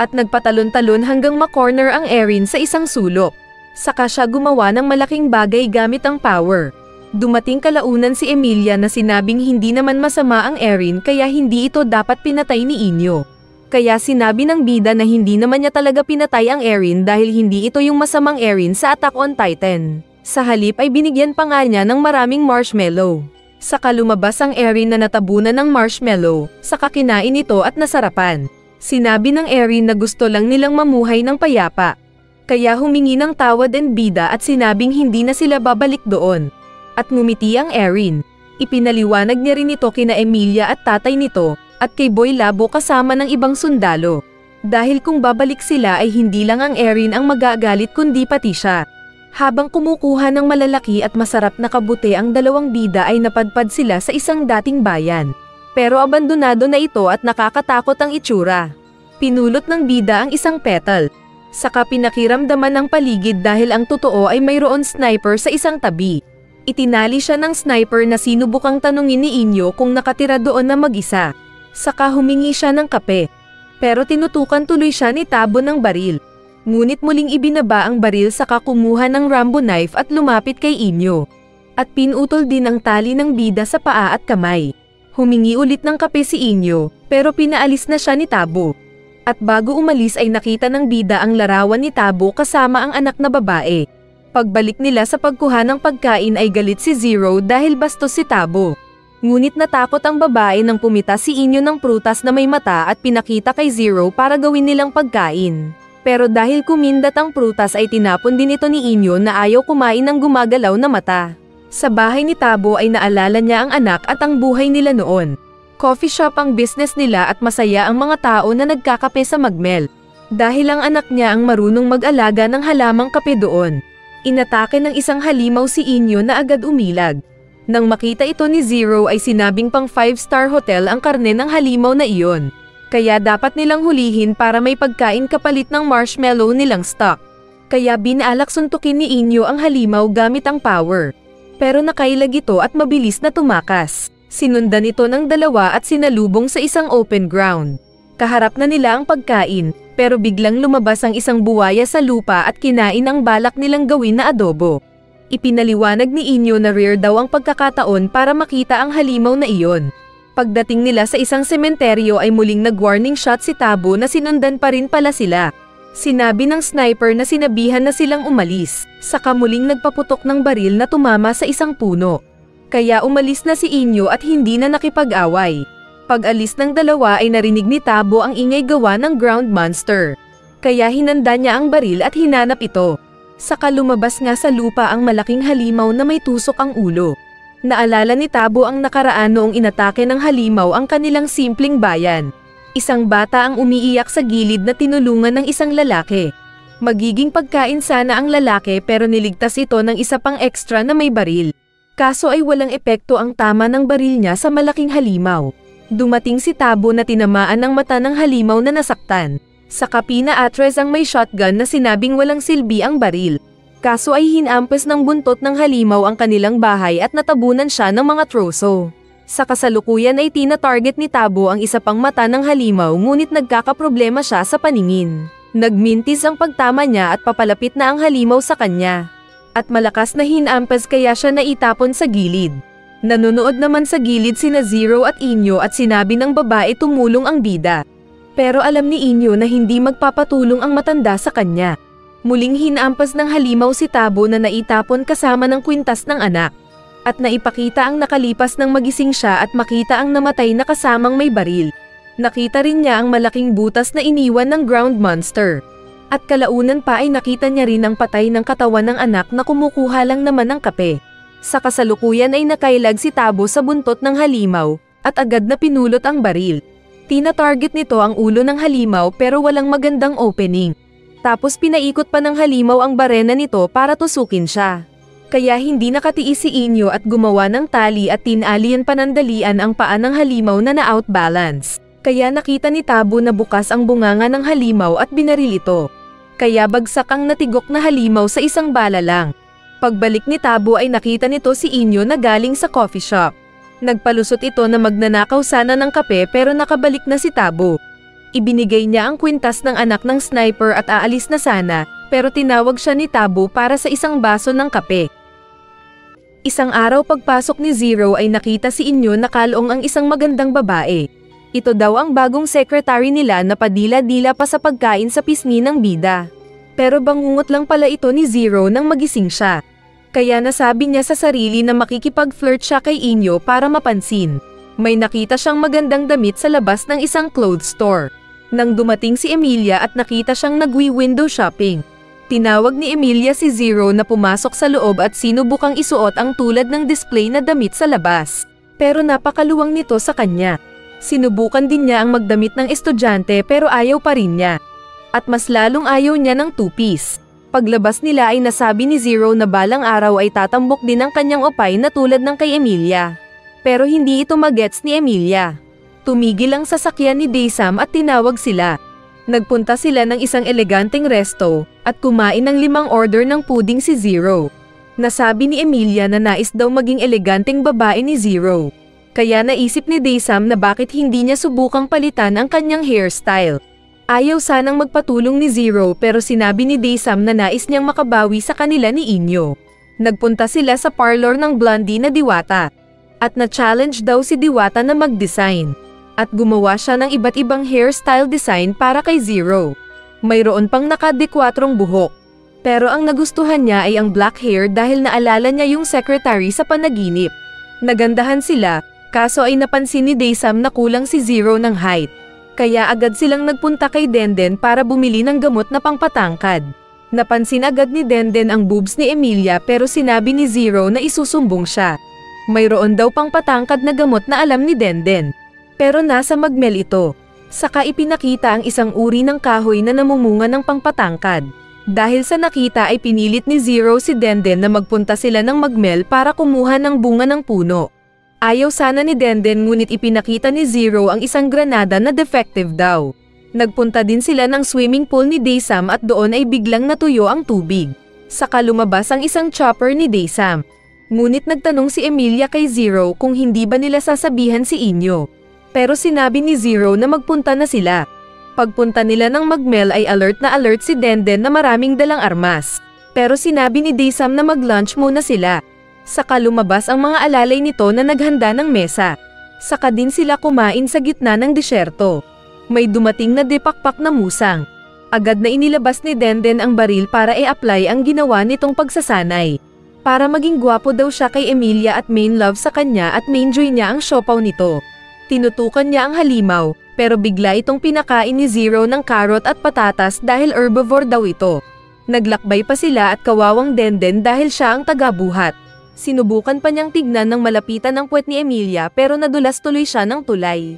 At nagpatalon-talon hanggang makorner ang Erin sa isang sulok. Saka siya gumawa ng malaking bagay gamit ang power. Dumating kalaunan si Emilia na sinabing hindi naman masama ang Erin kaya hindi ito dapat pinatay ni Inyo. Kaya sinabi ng bida na hindi naman niya talaga pinatay ang Erin dahil hindi ito yung masamang Erin sa Attack on Titan. Sa halip ay binigyan pa nga niya ng maraming marshmallow. Saka lumabas ang Erin na natabunan ng marshmallow, saka kinain ito at nasarapan. Sinabi ng Erin na gusto lang nilang mamuhay ng payapa. Kaya humingi ng tawad ang bida at sinabing hindi na sila babalik doon. At ngumiti ang Erin. Ipinaliwanag niya rin ito kina Emilia at tatay nito, at kay Boy Labo kasama ng ibang sundalo. Dahil kung babalik sila ay hindi lang ang Erin ang magagalit kundi pati siya. Habang kumukuha ng malalaki at masarap na kabuti ang dalawang bida ay napadpad sila sa isang dating bayan. Pero abandonado na ito at nakakatakot ang itsura. Pinulot ng bida ang isang petal. Saka pinakiramdaman ng paligid dahil ang totoo ay mayroon sniper sa isang tabi. Itinali siya ng sniper na sinubukang tanungin ni Inyo kung nakatira doon na mag-isa. Saka humingi siya ng kape. Pero tinutukan tuloy siya ni Tabo ng baril. Ngunit muling ibinaba ang baril saka kumuha ng Rambo knife at lumapit kay Inyo. At pinutol din ang tali ng bida sa paa at kamay. Humingi ulit ng kape si Inyo, pero pinaalis na siya ni Tabo. At bago umalis ay nakita ng bida ang larawan ni Tabo kasama ang anak na babae. Pagbalik nila sa pagkuha ng pagkain ay galit si Zero dahil bastos si Tabo. Ngunit natakot ang babae nang pumita si Inyo ng prutas na may mata at pinakita kay Zero para gawin nilang pagkain. Pero dahil kumindat ang prutas ay tinapon din ito ni Inyo na ayaw kumain ng gumagalaw na mata. Sa bahay ni Tabo ay naalala niya ang anak at ang buhay nila noon. Coffee shop ang business nila at masaya ang mga tao na nagkakape sa Magmel. Dahil ang anak niya ang marunong mag-alaga ng halamang kape doon. Inatake ng isang halimaw si Inyo na agad umilag. Nang makita ito ni Zero ay sinabing pang 5-star hotel ang karne ng halimaw na iyon. Kaya dapat nilang hulihin para may pagkain kapalit ng marshmallow nilang stock. Kaya binalak suntukin ni Inyo ang halimaw gamit ang power. Pero nakailag ito at mabilis na tumakas. Sinundan ito ng dalawa at sinalubong sa isang open ground. Kaharap na nila ang pagkain, pero biglang lumabas ang isang buwaya sa lupa at kinain ang balak nilang gawin na adobo. Ipinaliwanag ni Inyo na rare daw ang pagkakataon para makita ang halimaw na iyon. Pagdating nila sa isang sementeryo ay muling nag-warning shot si Tabo na sinundan pa rin pala sila. Sinabi ng sniper na sinabihan na silang umalis, saka muling nagpaputok ng baril na tumama sa isang puno. Kaya umalis na si Inyo at hindi na nakipag-away. Pag-alis ng dalawa ay narinig ni Tabo ang ingay gawa ng ground monster. Kaya hinanda niya ang baril at hinanap ito. Saka lumabas nga sa lupa ang malaking halimaw na may tusok ang ulo. Naalala ni Tabo ang nakaraan noong inatake ng halimaw ang kanilang simpleng bayan. Isang bata ang umiiyak sa gilid na tinulungan ng isang lalaki. Magiging pagkain sana ang lalaki pero niligtas ito ng isa pang extra na may baril. Kaso ay walang epekto ang tama ng baril niya sa malaking halimaw. Dumating si Tabo na tinamaan ng mata ng halimaw na nasaktan. Saka pina-atras ang may shotgun na sinabing walang silbi ang baril. Kaso ay hinampas ng buntot ng halimaw ang kanilang bahay at natabunan siya ng mga troso. Sa kasalukuyan ay tina-target ni Tabo ang isa pang mata ng halimaw ngunit nagkakaproblema siya sa paningin. Nagmintis ang pagtama niya at papalapit na ang halimaw sa kanya. At malakas na hinampas kaya siya naitapon sa gilid. Nanonood naman sa gilid sina Zero at Inyo at sinabi ng babae tumulong ang bida. Pero alam ni Inyo na hindi magpapatulong ang matanda sa kanya. Muling hinampas ng halimaw si Tabo na naitapon kasama ng kwintas ng anak. At naipakita ang nakalipas ng magising siya at makita ang namatay na kasamang may baril. Nakita rin niya ang malaking butas na iniwan ng ground monster. At kalaunan pa ay nakita niya rin ang patay ng katawan ng anak na kumukuha lang naman ng kape. Sa kasalukuyan ay nakailag si Tabo sa buntot ng halimaw, at agad na pinulot ang baril. Tina-target nito ang ulo ng halimaw pero walang magandang opening. Tapos pinaikot pa ng halimaw ang barena nito para tusukin siya. Kaya hindi nakatiis si Inyo at gumawa ng tali at tinalian panandalian ang paa ng halimaw na na-outbalance. Kaya nakita ni Tabo na bukas ang bunganga ng halimaw at binaril ito. Kaya bagsak ang natigok na halimaw sa isang bala lang. Pagbalik ni Tabo ay nakita nito si Inyo na galing sa coffee shop. Nagpalusot ito na magnanakaw sana ng kape pero nakabalik na si Tabo. Ibinigay niya ang kwintas ng anak ng sniper at aalis na sana, pero tinawag siya ni Tabo para sa isang baso ng kape. Isang araw pagpasok ni Zero ay nakita si Inyo na kalong ang isang magandang babae. Ito daw ang bagong secretary nila na padila-dila pa sa pagkain sa pisngi ng bida. Pero bangungot lang pala ito ni Zero nang magising siya. Kaya nasabi niya sa sarili na makikipag-flirt siya kay Inyo para mapansin. May nakita siyang magandang damit sa labas ng isang clothes store. Nang dumating si Emilia at nakita siyang nagwi-window shopping, tinawag ni Emilia si Zero na pumasok sa loob at sinubukang isuot ang tulad ng display na damit sa labas. Pero napakaluwang nito sa kanya. Sinubukan din niya ang magdamit ng estudyante pero ayaw pa rin niya. At mas lalong ayaw niya ng two-piece. Paglabas nila ay nasabi ni Zero na balang araw ay tatambok din ang kanyang opay na tulad ng kay Emilia. Pero hindi ito magets ni Emilia. Tumigil ang sasakyan ni Daysam at tinawag sila. Nagpunta sila ng isang eleganteng resto at kumain ng 5 order ng pudding si Zero. Nasabi ni Emilia na nais daw maging eleganteng babae ni Zero. Kaya naisip ni Daysam na bakit hindi niya subukang palitan ang kanyang hairstyle. Ayaw sanang magpatulong ni Zero pero sinabi ni Daysam na nais niyang makabawi sa kanila ni Inyo. Nagpunta sila sa parlor ng blondie na Diwata. At na-challenge daw si Diwata na mag-design. At gumawa siya ng iba't ibang hairstyle design para kay Zero. Mayroon pang nakadekwatrong buhok. Pero ang nagustuhan niya ay ang black hair dahil naalala niya yung secretary sa panaginip. Nagandahan sila, kaso ay napansin ni Daysam na kulang si Zero ng height. Kaya agad silang nagpunta kay Denden para bumili ng gamot na pangpatangkad. Napansin agad ni Denden ang boobs ni Emilia pero sinabi ni Zero na isusumbong siya. Mayroon daw pangpatangkad na gamot na alam ni Denden. Pero nasa magmel ito. Saka ipinakita ang isang uri ng kahoy na namumunga ng pangpatangkad. Dahil sa nakita ay pinilit ni Zero si Denden na magpunta sila ng magmel para kumuha ng bunga ng puno. Ayaw sana ni Denden ngunit ipinakita ni Zero ang isang granada na defective daw. Nagpunta din sila ng swimming pool ni Daysam at doon ay biglang natuyo ang tubig. Saka lumabas ang isang chopper ni Daysam. Ngunit nagtanong si Emilia kay Zero kung hindi ba nila sasabihan si Inyo. Pero sinabi ni Zero na magpunta na sila. Pagpunta nila ng magmel ay alert na alert si Denden na maraming dalang armas. Pero sinabi ni Daysam na mag-lunch muna sila. Saka lumabas ang mga alalay nito na naghanda ng mesa. Saka din sila kumain sa gitna ng disyerto. May dumating na depakpak na musang. Agad na inilabas ni Denden ang baril para i-apply ang ginawa nitong pagsasanay. Para maging gwapo daw siya kay Emilia at main love sa kanya at main joy niya ang siopaw nito. Tinutukan niya ang halimaw, pero bigla itong pinakain ni Zero ng carrot at patatas dahil herbivore daw ito. Naglakbay pa sila at kawawang Denden dahil siya ang tagabuhat. Sinubukan pa niyang tignan ng malapitan ng puwet ni Emilia pero nadulas tuloy siya ng tulay.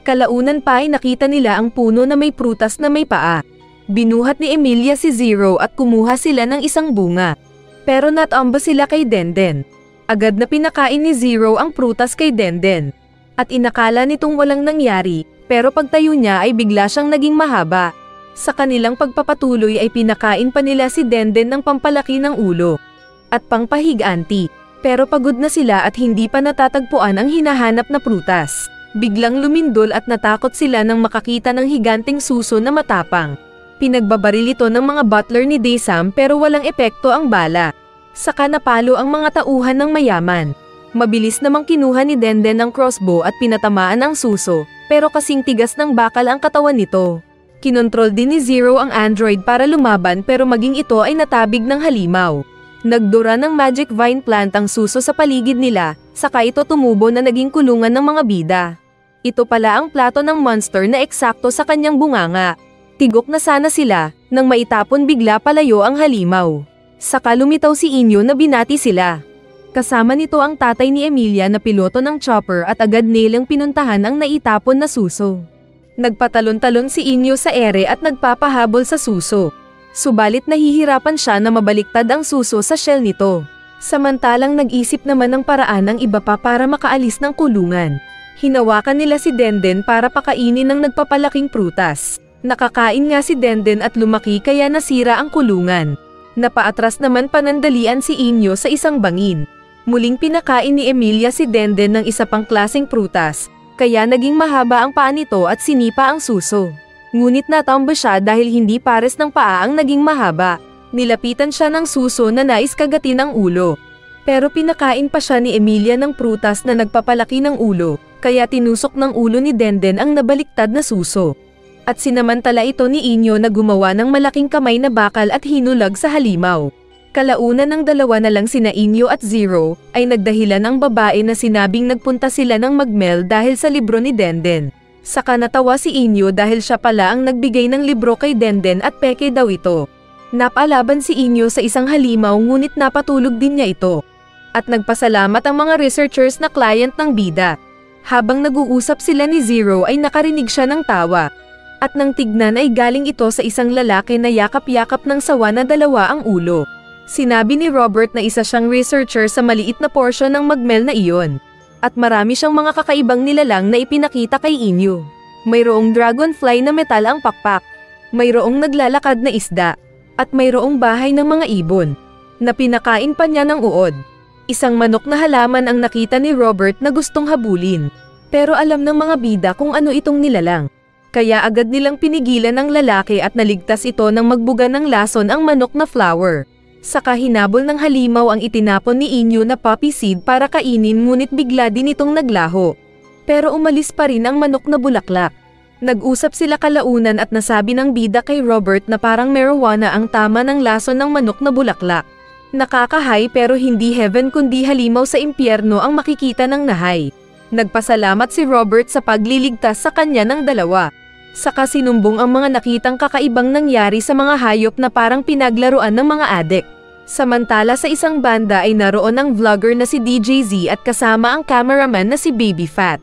Kalaunan pa ay nakita nila ang puno na may prutas na may paa. Binuhat ni Emilia si Zero at kumuha sila ng isang bunga. Pero natamba sila kay Denden. Agad na pinakain ni Zero ang prutas kay Denden. At inakala nitong walang nangyari, pero pagtayo niya ay bigla siyang naging mahaba. Sa kanilang pagpapatuloy ay pinakain pa nila si Denden ng pampalaki ng ulo. At pangpahiganti. Pero pagod na sila at hindi pa natatagpuan ang hinahanap na prutas. Biglang lumindol at natakot sila nang makakita ng higanteng suso na matapang. Pinagbabaril ito ng mga butler ni Daysam pero walang epekto ang bala. Saka napalo ang mga tauhan ng mayaman. Mabilis namang kinuha ni Denden ang crossbow at pinatamaan ang suso, pero kasing tigas ng bakal ang katawan nito. Kinontrol din ni Zero ang android para lumaban pero maging ito ay natabig ng halimaw. Nagdura ng magic vine plant ang suso sa paligid nila, saka ito tumubo na naging kulungan ng mga bida. Ito pala ang plato ng monster na eksakto sa kanyang bunganga. Tigok na sana sila, nang maitapon bigla palayo ang halimaw. Saka lumitaw si Inyo na binati sila. Kasama nito ang tatay ni Emilia na piloto ng chopper at agad nilang pinuntahan ang naitapon na suso. Nagpatalon-talon si Inyo sa ere at nagpapahabol sa suso. Subalit nahihirapan siya na mabaliktad ang suso sa shell nito. Samantalang nag-isip naman ng paraan ang iba pa para makaalis ng kulungan. Hinawakan nila si Denden para pakainin ng nagpapalaking prutas. Nakakain nga si Denden at lumaki kaya nasira ang kulungan. Napaatras naman panandalian si Inyo sa isang bangin. Muling pinakain ni Emilia si Denden ng isa pang klaseng prutas, kaya naging mahaba ang paa nito at sinipa ang suso. Ngunit natamba siya dahil hindi pares ng paa ang naging mahaba. Nilapitan siya ng suso na nais kagatin ang ulo. Pero pinakain pa siya ni Emilia ng prutas na nagpapalaki ng ulo, kaya tinusok ng ulo ni Denden ang nabaliktad na suso. At sinamantala ito ni Inyo na gumawa ng malaking kamay na bakal at hinulag sa halimaw. Kalaunan ng dalawa na lang sina Inyo at Zero, ay nagdahilan ang babae na sinabing nagpunta sila ng Magmel dahil sa libro ni Denden. Saka natawa si Inyo dahil siya pala ang nagbigay ng libro kay Denden at peke daw ito. Napalaban si Inyo sa isang halimaw ngunit napatulog din niya ito. At nagpasalamat ang mga researchers na client ng bida. Habang nag-uusap sila ni Zero ay nakarinig siya ng tawa. At nang tignan ay galing ito sa isang lalaki na yakap-yakap ng sawa na dalawa ang ulo. Sinabi ni Robert na isa siyang researcher sa maliit na porsyon ng Magmel na iyon. At marami siyang mga kakaibang nilalang na ipinakita kay Inyo. Mayroong dragonfly na metal ang pakpak. Mayroong naglalakad na isda. At mayroong bahay ng mga ibon. Na pinakain pa niya ng uod. Isang manok na halaman ang nakita ni Robert na gustong habulin. Pero alam ng mga bida kung ano itong nilalang. Kaya agad nilang pinigilan ang lalaki at naligtas ito nang magbuga ng lason ang manok na flower. Saka hinabol ng halimaw ang itinapon ni Inyo na poppy seed para kainin ngunit bigla din itong naglaho. Pero umalis pa rin ang manok na bulaklak. Nag-usap sila kalaunan at nasabi ng bida kay Robert na parang marijuana ang tama ng lason ng manok na bulaklak. Nakakahay pero hindi heaven kundi halimaw sa impyerno ang makikita ng nahay. Nagpasalamat si Robert sa pagliligtas sa kanya ng dalawa. Saka sinumbong ang mga nakitang kakaibang nangyari sa mga hayop na parang pinaglaruan ng mga adik. Samantala sa isang banda ay naroon ang vlogger na si DJ Z at kasama ang cameraman na si Baby Fat.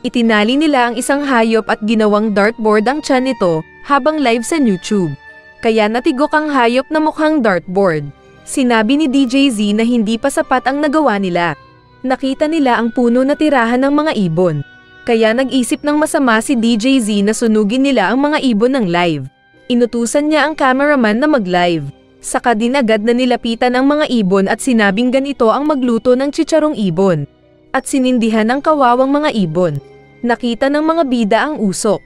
Itinali nila ang isang hayop at ginawang dartboard ang tiyan nito habang live sa YouTube. Kaya natigok ang hayop na mukhang dartboard. Sinabi ni DJ Z na hindi pa sapat ang nagawa nila. Nakita nila ang puno na tirahan ng mga ibon. Kaya nag-isip ng masama si DJ Z na sunugin nila ang mga ibon ng live. Inutusan niya ang cameraman na mag-live. Saka din agad na nilapitan ang mga ibon at sinabing ganito ang magluto ng chicharong ibon. At sinindihan ang kawawang mga ibon. Nakita ng mga bida ang usok.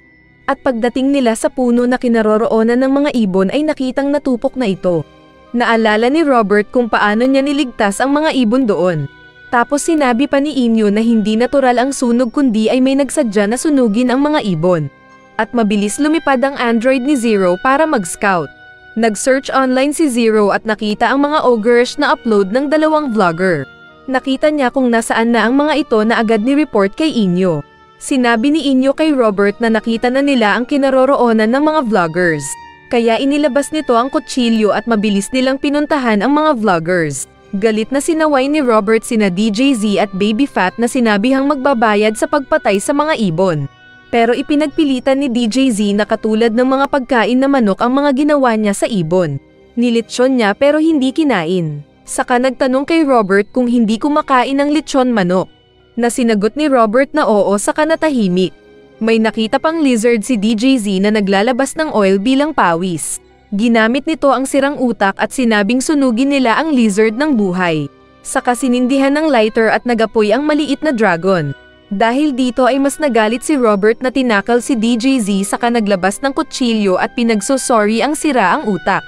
At pagdating nila sa puno na kinaroroonan ng mga ibon ay nakitang natupok na ito. Naalala ni Robert kung paano niya niligtas ang mga ibon doon. Tapos sinabi pa ni Inyo na hindi natural ang sunog kundi ay may nagsadya na sunugin ang mga ibon. At mabilis lumipad ang Android ni Zero para mag-scout. Nag-search online si Zero at nakita ang mga ogreish na upload ng dalawang vlogger. Nakita niya kung nasaan na ang mga ito na agad ni-report kay Inyo. Sinabi ni Inyo kay Robert na nakita na nila ang kinaroroonan ng mga vloggers. Kaya inilabas nito ang kutsilyo at mabilis nilang pinuntahan ang mga vloggers. Galit na sinaway ni Robert sina DJ Z at Baby Fat na sinabihang magbabayad sa pagpatay sa mga ibon. Pero ipinagpilitan ni DJ Z na katulad ng mga pagkain na manok ang mga ginawa niya sa ibon. Nilitsyon niya pero hindi kinain. Saka nagtanong kay Robert kung hindi kumakain ng litsyon manok. Na sinagot ni Robert na oo saka natahimik. May nakita pang lizard si DJ Z na naglalabas ng oil bilang pawis. Ginamit nito ang sirang utak at sinabing sunugin nila ang lizard ng buhay. Saka sinindihan ng lighter at nagapoy ang maliit na dragon. Dahil dito ay mas nagalit si Robert na tinakal si DJ Z saka naglabas ng kutsilyo at pinagsosorry ang sira ang utak.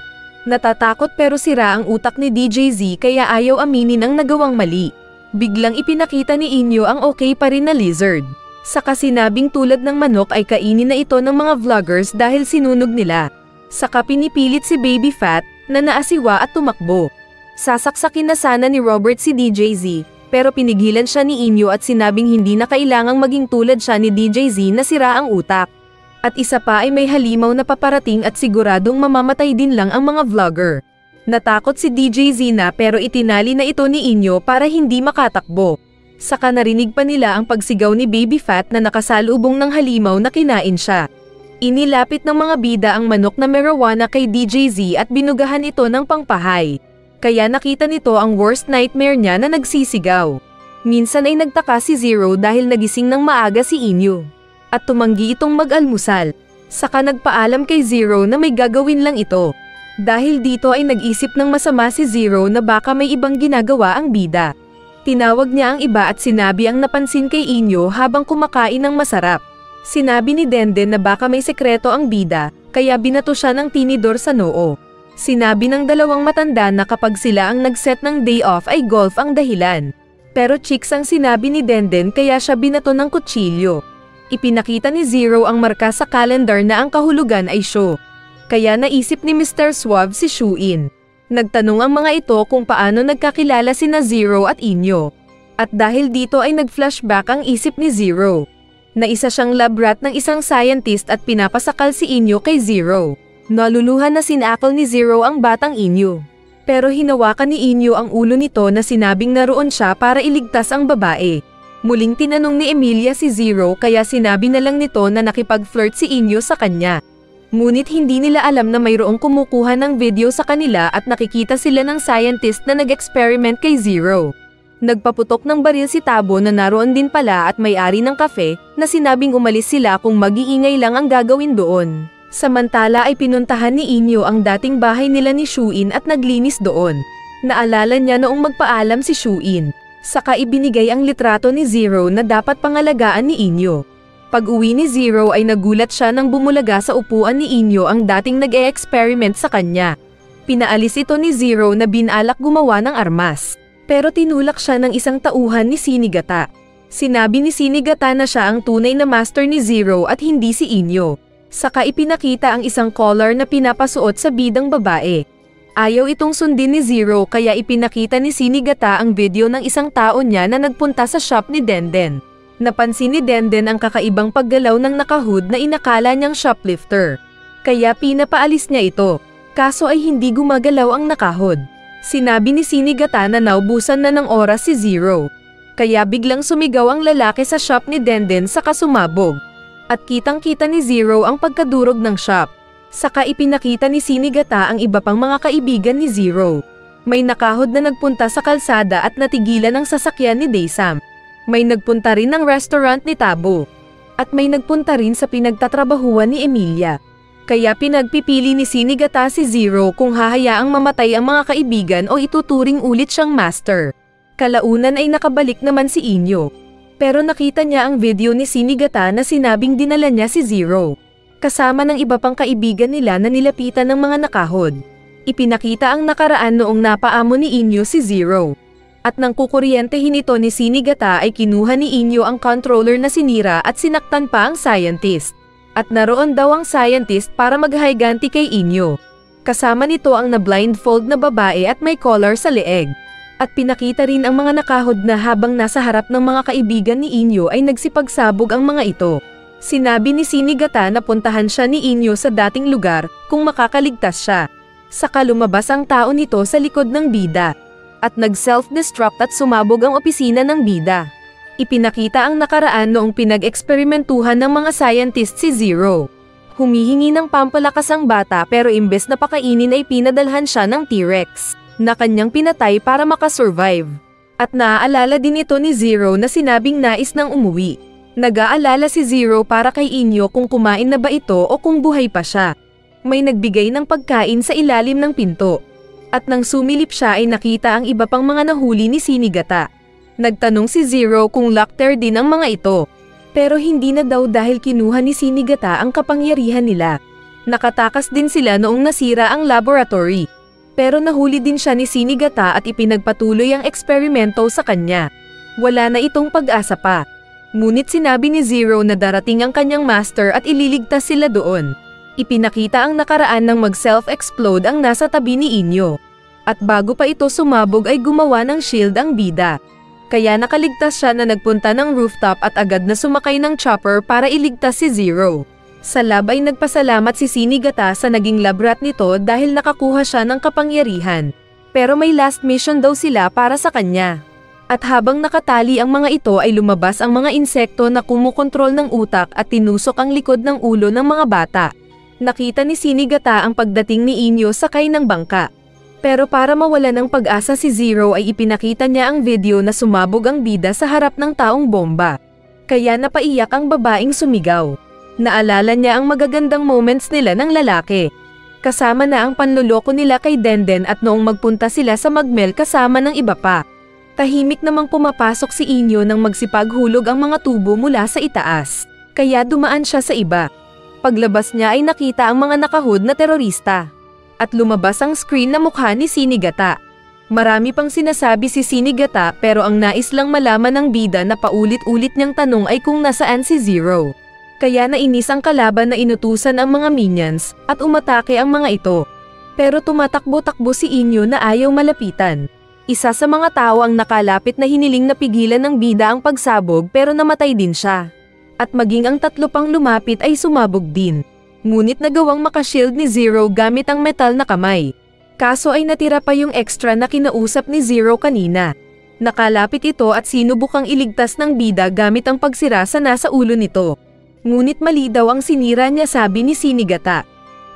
Natatakot pero sira ang utak ni DJ Z kaya ayaw aminin ang nagawang mali. Biglang ipinakita ni Inyo ang okay pa rin na lizard. Saka sinabing tulad ng manok ay kainin na ito ng mga vloggers dahil sinunog nila. Saka pinipilit si Baby Fat na naasiwa at tumakbo. Sasaksakin na sana ni Robert si DJ Z, pero pinigilan siya ni Inyo at sinabing hindi na kailangang maging tulad siya ni DJ Z na sira ang utak. At isa pa ay may halimaw na paparating at siguradong mamamatay din lang ang mga vlogger. Natakot si DJ Z na pero itinali na ito ni Inyo para hindi makatakbo. Saka narinig pa nila ang pagsigaw ni Baby Fat na nakasalubong ng halimaw na kinain siya. Inilapit ng mga bida ang manok na marijuana kay DJ Z at binugahan ito ng pangpahay. Kaya nakita nito ang worst nightmare niya na nagsisigaw. Minsan ay nagtaka si Zero dahil nagising ng maaga si Inyo. At tumanggi itong mag-almusal. Saka nagpaalam kay Zero na may gagawin lang ito. Dahil dito ay nag-isip ng masama si Zero na baka may ibang ginagawa ang bida. Tinawag niya ang iba at sinabi ang napansin kay Inyo habang kumakain ng masarap. Sinabi ni Denden na baka may sekreto ang bida, kaya binato siya ng tinidor sa noo. Sinabi ng dalawang matanda na kapag sila ang nag-set ng day off ay golf ang dahilan. Pero chicks ang sinabi ni Denden kaya siya binato ng kutsilyo. Ipinakita ni Zero ang marka sa calendar na ang kahulugan ay show. Kaya naisip ni Mr. Suave si Shuin. Nagtanong ang mga ito kung paano nagkakilala sina Zero at Inyo. At dahil dito ay nag-flashback ang isip ni Zero, na isa siyang lab rat ng isang scientist at pinapasakal si Inyo kay Zero. Naluluhan na sinakal ni Zero ang batang Inyo. Pero hinawakan ni Inyo ang ulo nito na sinabing naroon siya para iligtas ang babae. Muling tinanong ni Emilia si Zero kaya sinabi na lang nito na nakipag-flirt si Inyo sa kanya. Ngunit hindi nila alam na mayroong kumukuha ng video sa kanila at nakikita sila ng scientist na nag-experiment kay Zero. Nagpaputok ng baril si Tabo na naroon din pala at may-ari ng kafe na sinabing umalis sila kung mag-iingay lang ang gagawin doon. Samantala ay pinuntahan ni Inyo ang dating bahay nila ni Shuin at naglinis doon. Naalala niya noong magpaalam si Shuin. Saka ibinigay ang litrato ni Zero na dapat pangalagaan ni Inyo. Pag-uwi ni Zero ay nagulat siya nang bumulaga sa upuan ni Inyo ang dating nag-e-experiment sa kanya. Pinaalis ito ni Zero na binalak gumawa ng armas. Pero tinulak siya ng isang tauhan ni Shinigata. Sinabi ni Shinigata na siya ang tunay na master ni Zero at hindi si Inyo. Saka ipinakita ang isang collar na pinapasuot sa bidang babae. Ayaw itong sundin ni Zero kaya ipinakita ni Shinigata ang video ng isang tao niya na nagpunta sa shop ni Denden. Napansin ni Denden ang kakaibang paggalaw ng nakahood na inakala niyang shoplifter. Kaya pinapaalis niya ito. Kaso ay hindi gumagalaw ang nakahood. Sinabi ni Shinigata na naubusan na ng oras si Zero. Kaya biglang sumigaw ang lalaki sa shop ni Denden saka sumabog. At kitang-kita ni Zero ang pagkadurog ng shop. Saka ipinakita ni Shinigata ang iba pang mga kaibigan ni Zero. May nakahod na nagpunta sa kalsada at natigilan ang sasakyan ni Daesam. May nagpunta rin ng restaurant ni Tabo. At may nagpunta rin sa pinagtatrabahuan ni Emilia. Kaya pinagpipili ni Shinigata si Zero kung hahayaang mamatay ang mga kaibigan o ituturing ulit siyang master. Kalaunan ay nakabalik naman si Inyo. Pero nakita niya ang video ni Shinigata na sinabing dinala niya si Zero. Kasama ng iba pang kaibigan nila na nilapitan ng mga nakahod. Ipinakita ang nakaraan noong napaamo ni Inyo si Zero. At nang kukuryentehin ito ni Shinigata ay kinuha ni Inyo ang controller na sinira at sinaktan pa ang scientist. At naroon daw ang scientist para maghahiganti kay Inyo. Kasama nito ang na-blindfold na babae at may collar sa leeg. At pinakita rin ang mga nakahod na habang nasa harap ng mga kaibigan ni Inyo ay nagsipagsabog ang mga ito. Sinabi ni Shinigata na puntahan siya ni Inyo sa dating lugar kung makakaligtas siya. Saka lumabas ang tao nito sa likod ng bida. At nag-self-destruct at sumabog ang opisina ng bida. Ipinakita ang nakaraan noong pinag-eksperimentuhan ng mga scientist si Zero. Humihingi ng pampalakas ang bata pero imbes na pakainin ay pinadalhan siya ng T-Rex na kanyang pinatay para makasurvive. At naaalala din ito ni Zero na sinabing nais nang umuwi. Nag-aalala si Zero para kay Inyo kung kumain na ba ito o kung buhay pa siya. May nagbigay ng pagkain sa ilalim ng pinto. At nang sumilip siya ay nakita ang iba pang mga nahuli ni Shinigata. Nagtanong si Zero kung locked din ang mga ito. Pero hindi na daw dahil kinuha ni Shinigata ang kapangyarihan nila. Nakatakas din sila noong nasira ang laboratory. Pero nahuli din siya ni Shinigata at ipinagpatuloy ang eksperimento sa kanya. Wala na itong pag-asa pa. Ngunit sinabi ni Zero na darating ang kanyang master at ililigtas sila doon. Ipinakita ang nakaraan ng mag-self-explode ang nasa tabi ni Inyo. At bago pa ito sumabog ay gumawa ng shield ang bida. Kaya nakaligtas siya na nagpunta ng rooftop at agad na sumakay ng chopper para iligtas si Zero. Sa lab ay nagpasalamat si Shinigata sa naging lab rat nito dahil nakakuha siya ng kapangyarihan. Pero may last mission daw sila para sa kanya. At habang nakatali ang mga ito ay lumabas ang mga insekto na kumukontrol ng utak at tinusok ang likod ng ulo ng mga bata. Nakita ni Shinigata ang pagdating ni Inyo sakay ng bangka. Pero para mawala ng pag-asa si Zero ay ipinakita niya ang video na sumabog ang bida sa harap ng taong bomba. Kaya napaiyak ang babaeng sumigaw. Naalala niya ang magagandang moments nila ng lalaki. Kasama na ang panloloko nila kay Denden at noong magpunta sila sa Magmel kasama ng iba pa. Tahimik namang pumapasok si Inyo nang magsipaghulog ang mga tubo mula sa itaas. Kaya dumaan siya sa iba. Paglabas niya ay nakita ang mga nakahood na terorista. At lumabas ang screen na mukha ni Shinigata. Marami pang sinasabi si Shinigata pero ang nais lang malaman ng bida na paulit-ulit niyang tanong ay kung nasaan si Zero. Kaya nainis ang kalaban na inutusan ang mga minions at umatake ang mga ito. Pero tumatakbo-takbo si Inyo na ayaw malapitan. Isa sa mga tao ang nakalapit na hiniling na pigilan ng bida ang pagsabog pero namatay din siya. At maging ang tatlo pang lumapit ay sumabog din. Ngunit nagawang makashield ni Zero gamit ang metal na kamay. Kaso ay natira pa yung extra na kinausap ni Zero kanina. Nakalapit ito at sinubukang iligtas ng bida gamit ang pagsira sa nasa ulo nito. Ngunit mali daw ang sinira niya, sabi ni Shinigata.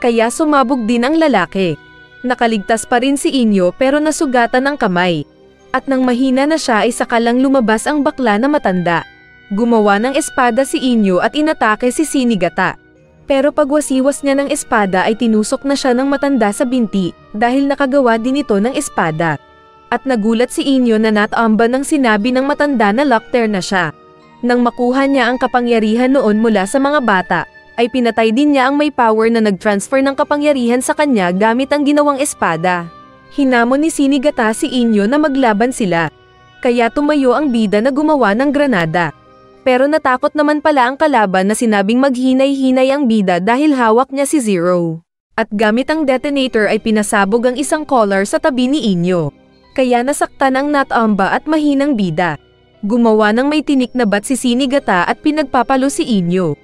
Kaya sumabog din ang lalaki. Nakaligtas pa rin si Inyo pero nasugatan ang kamay. At nang mahina na siya ay sakalang lumabas ang bakla na matanda. Gumawa ng espada si Inyo at inatake si Shinigata. Pero pagwasiwas niya ng espada ay tinusok na siya ng matanda sa binti dahil nakagawa din ito ng espada. At nagulat si Inyo na natamba nang sinabi ng matanda na Locter na siya. Nang makuha niya ang kapangyarihan noon mula sa mga bata, ay pinatay din niya ang may power na nag-transfer ng kapangyarihan sa kanya gamit ang ginawang espada. Hinamon ni Shinigata si Inyo na maglaban sila. Kaya tumayo ang bida na gumawa ng granada. Pero natakot naman pala ang kalaban na sinabing maghinay-hinay ang bida dahil hawak niya si Zero. At gamit ang detonator ay pinasabog ang isang collar sa tabi ni Inyo. Kaya nasaktan ang natamba at mahinang bida. Gumawa ng may tinik na bat si Shinigata at pinagpapalo si Inyo.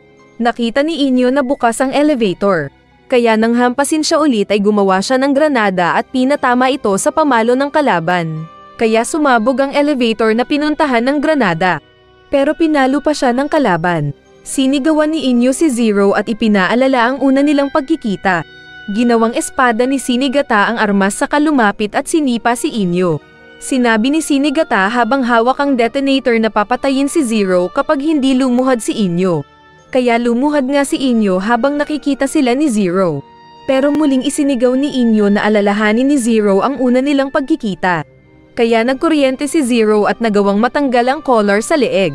Nakita ni Inyo na bukas ang elevator. Kaya nang hampasin siya ulit ay gumawa siya ng granada at pinatama ito sa pamalo ng kalaban. Kaya sumabog ang elevator na pinuntahan ng granada. Pero pinalo pa siya ng kalaban. Sinigawan ni Inyo si Zero at ipinaalala ang una nilang pagkikita. Ginawang espada ni Shinigata ang armas saka lumapit at sinipa si Inyo. Sinabi ni Shinigata habang hawak ang detonator na papatayin si Zero kapag hindi lumuhad si Inyo. Kaya lumuhad nga si Inyo habang nakikita sila ni Zero. Pero muling isinigaw ni Inyo na alalahanin ni Zero ang una nilang pagkikita. Kaya nagkuryente si Zero at nagawang matanggal ang collar sa leeg.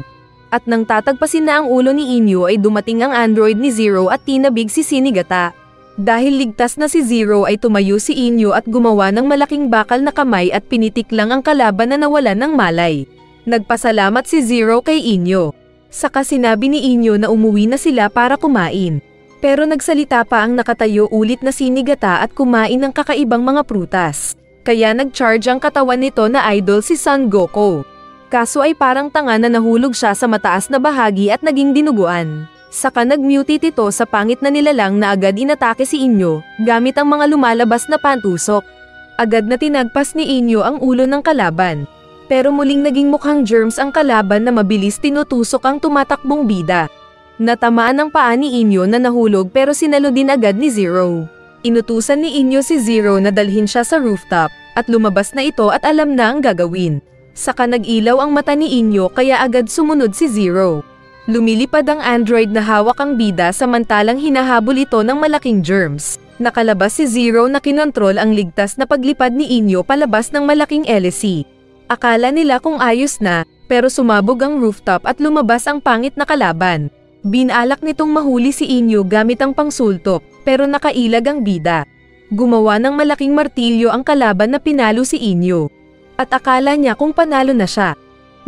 At nang tatagpasin na ang ulo ni Inyo ay dumating ang android ni Zero at tinabig si Shinigata. Dahil ligtas na si Zero ay tumayo si Inyo at gumawa ng malaking bakal na kamay at pinitik lang ang kalaban na nawalan ng malay. Nagpasalamat si Zero kay Inyo. Saka sinabi ni Inyo na umuwi na sila para kumain. Pero nagsalita pa ang nakatayo ulit na Shinigata at kumain ng kakaibang mga prutas. Kaya nag-charge ang katawan nito na idol si Son Goku. Kaso ay parang tanga na nahulog siya sa mataas na bahagi at naging dinuguan. Saka nag-mutate ito sa pangit na nilalang na agad inatake si Inyo gamit ang mga lumalabas na pantusok. Agad na tinagpas ni Inyo ang ulo ng kalaban. Pero muling naging mukhang germs ang kalaban na mabilis tinutusok ang tumatakbong bida. Natamaan ang paa ni Inyo na nahulog pero sinalo din agad ni Zero. Inutusan ni Inyo si Zero na dalhin siya sa rooftop at lumabas na ito at alam na ang gagawin. Saka nag-ilaw ang mata ni Inyo kaya agad sumunod si Zero. Lumilipad ang android na hawak ang bida samantalang hinahabol ito ng malaking germs. Nakalabas si Zero na kinontrol ang ligtas na paglipad ni Inyo palabas ng malaking LSC. Akala nila kung ayos na, pero sumabog ang rooftop at lumabas ang pangit na kalaban. Binalak nitong mahuli si Inyo gamit ang pangsultok, pero nakailag ang bida. Gumawa ng malaking martilyo ang kalaban na pinalo si Inyo. At akala niya kung panalo na siya.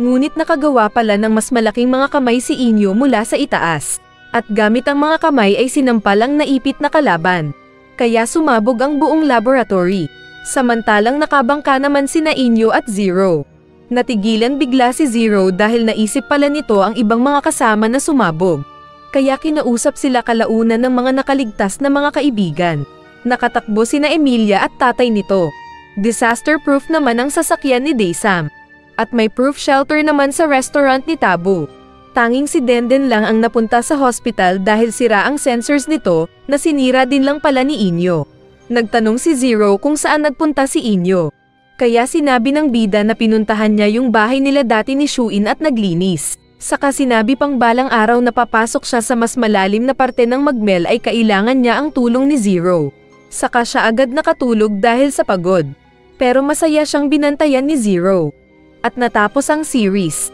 Ngunit nakagawa pala ng mas malaking mga kamay si Inyo mula sa itaas. At gamit ang mga kamay ay sinampal ang naipit na kalaban. Kaya sumabog ang buong laboratory. Samantalang nakabangka naman sina Inyo at Zero. Natigilan bigla si Zero dahil naisip pala nito ang ibang mga kasama na sumabog. Kaya kinausap sila kalaunan ng mga nakaligtas na mga kaibigan. Nakatakbo sina Emilia at tatay nito. Disaster-proof naman ang sasakyan ni Daysam. At may proof shelter naman sa restaurant ni Tabu. Tanging si Denden lang ang napunta sa hospital dahil sira ang sensors nito na sinira din lang pala ni Inyo. Nagtanong si Zero kung saan nagpunta si Inyo. Kaya sinabi ng bida na pinuntahan niya yung bahay nila dati ni Shuin at naglinis. Saka sinabi pang balang araw na papasok siya sa mas malalim na parte ng Magmel ay kailangan niya ang tulong ni Zero. Saka siya agad nakatulog dahil sa pagod. Pero masaya siyang binantayan ni Zero. At natapos ang series.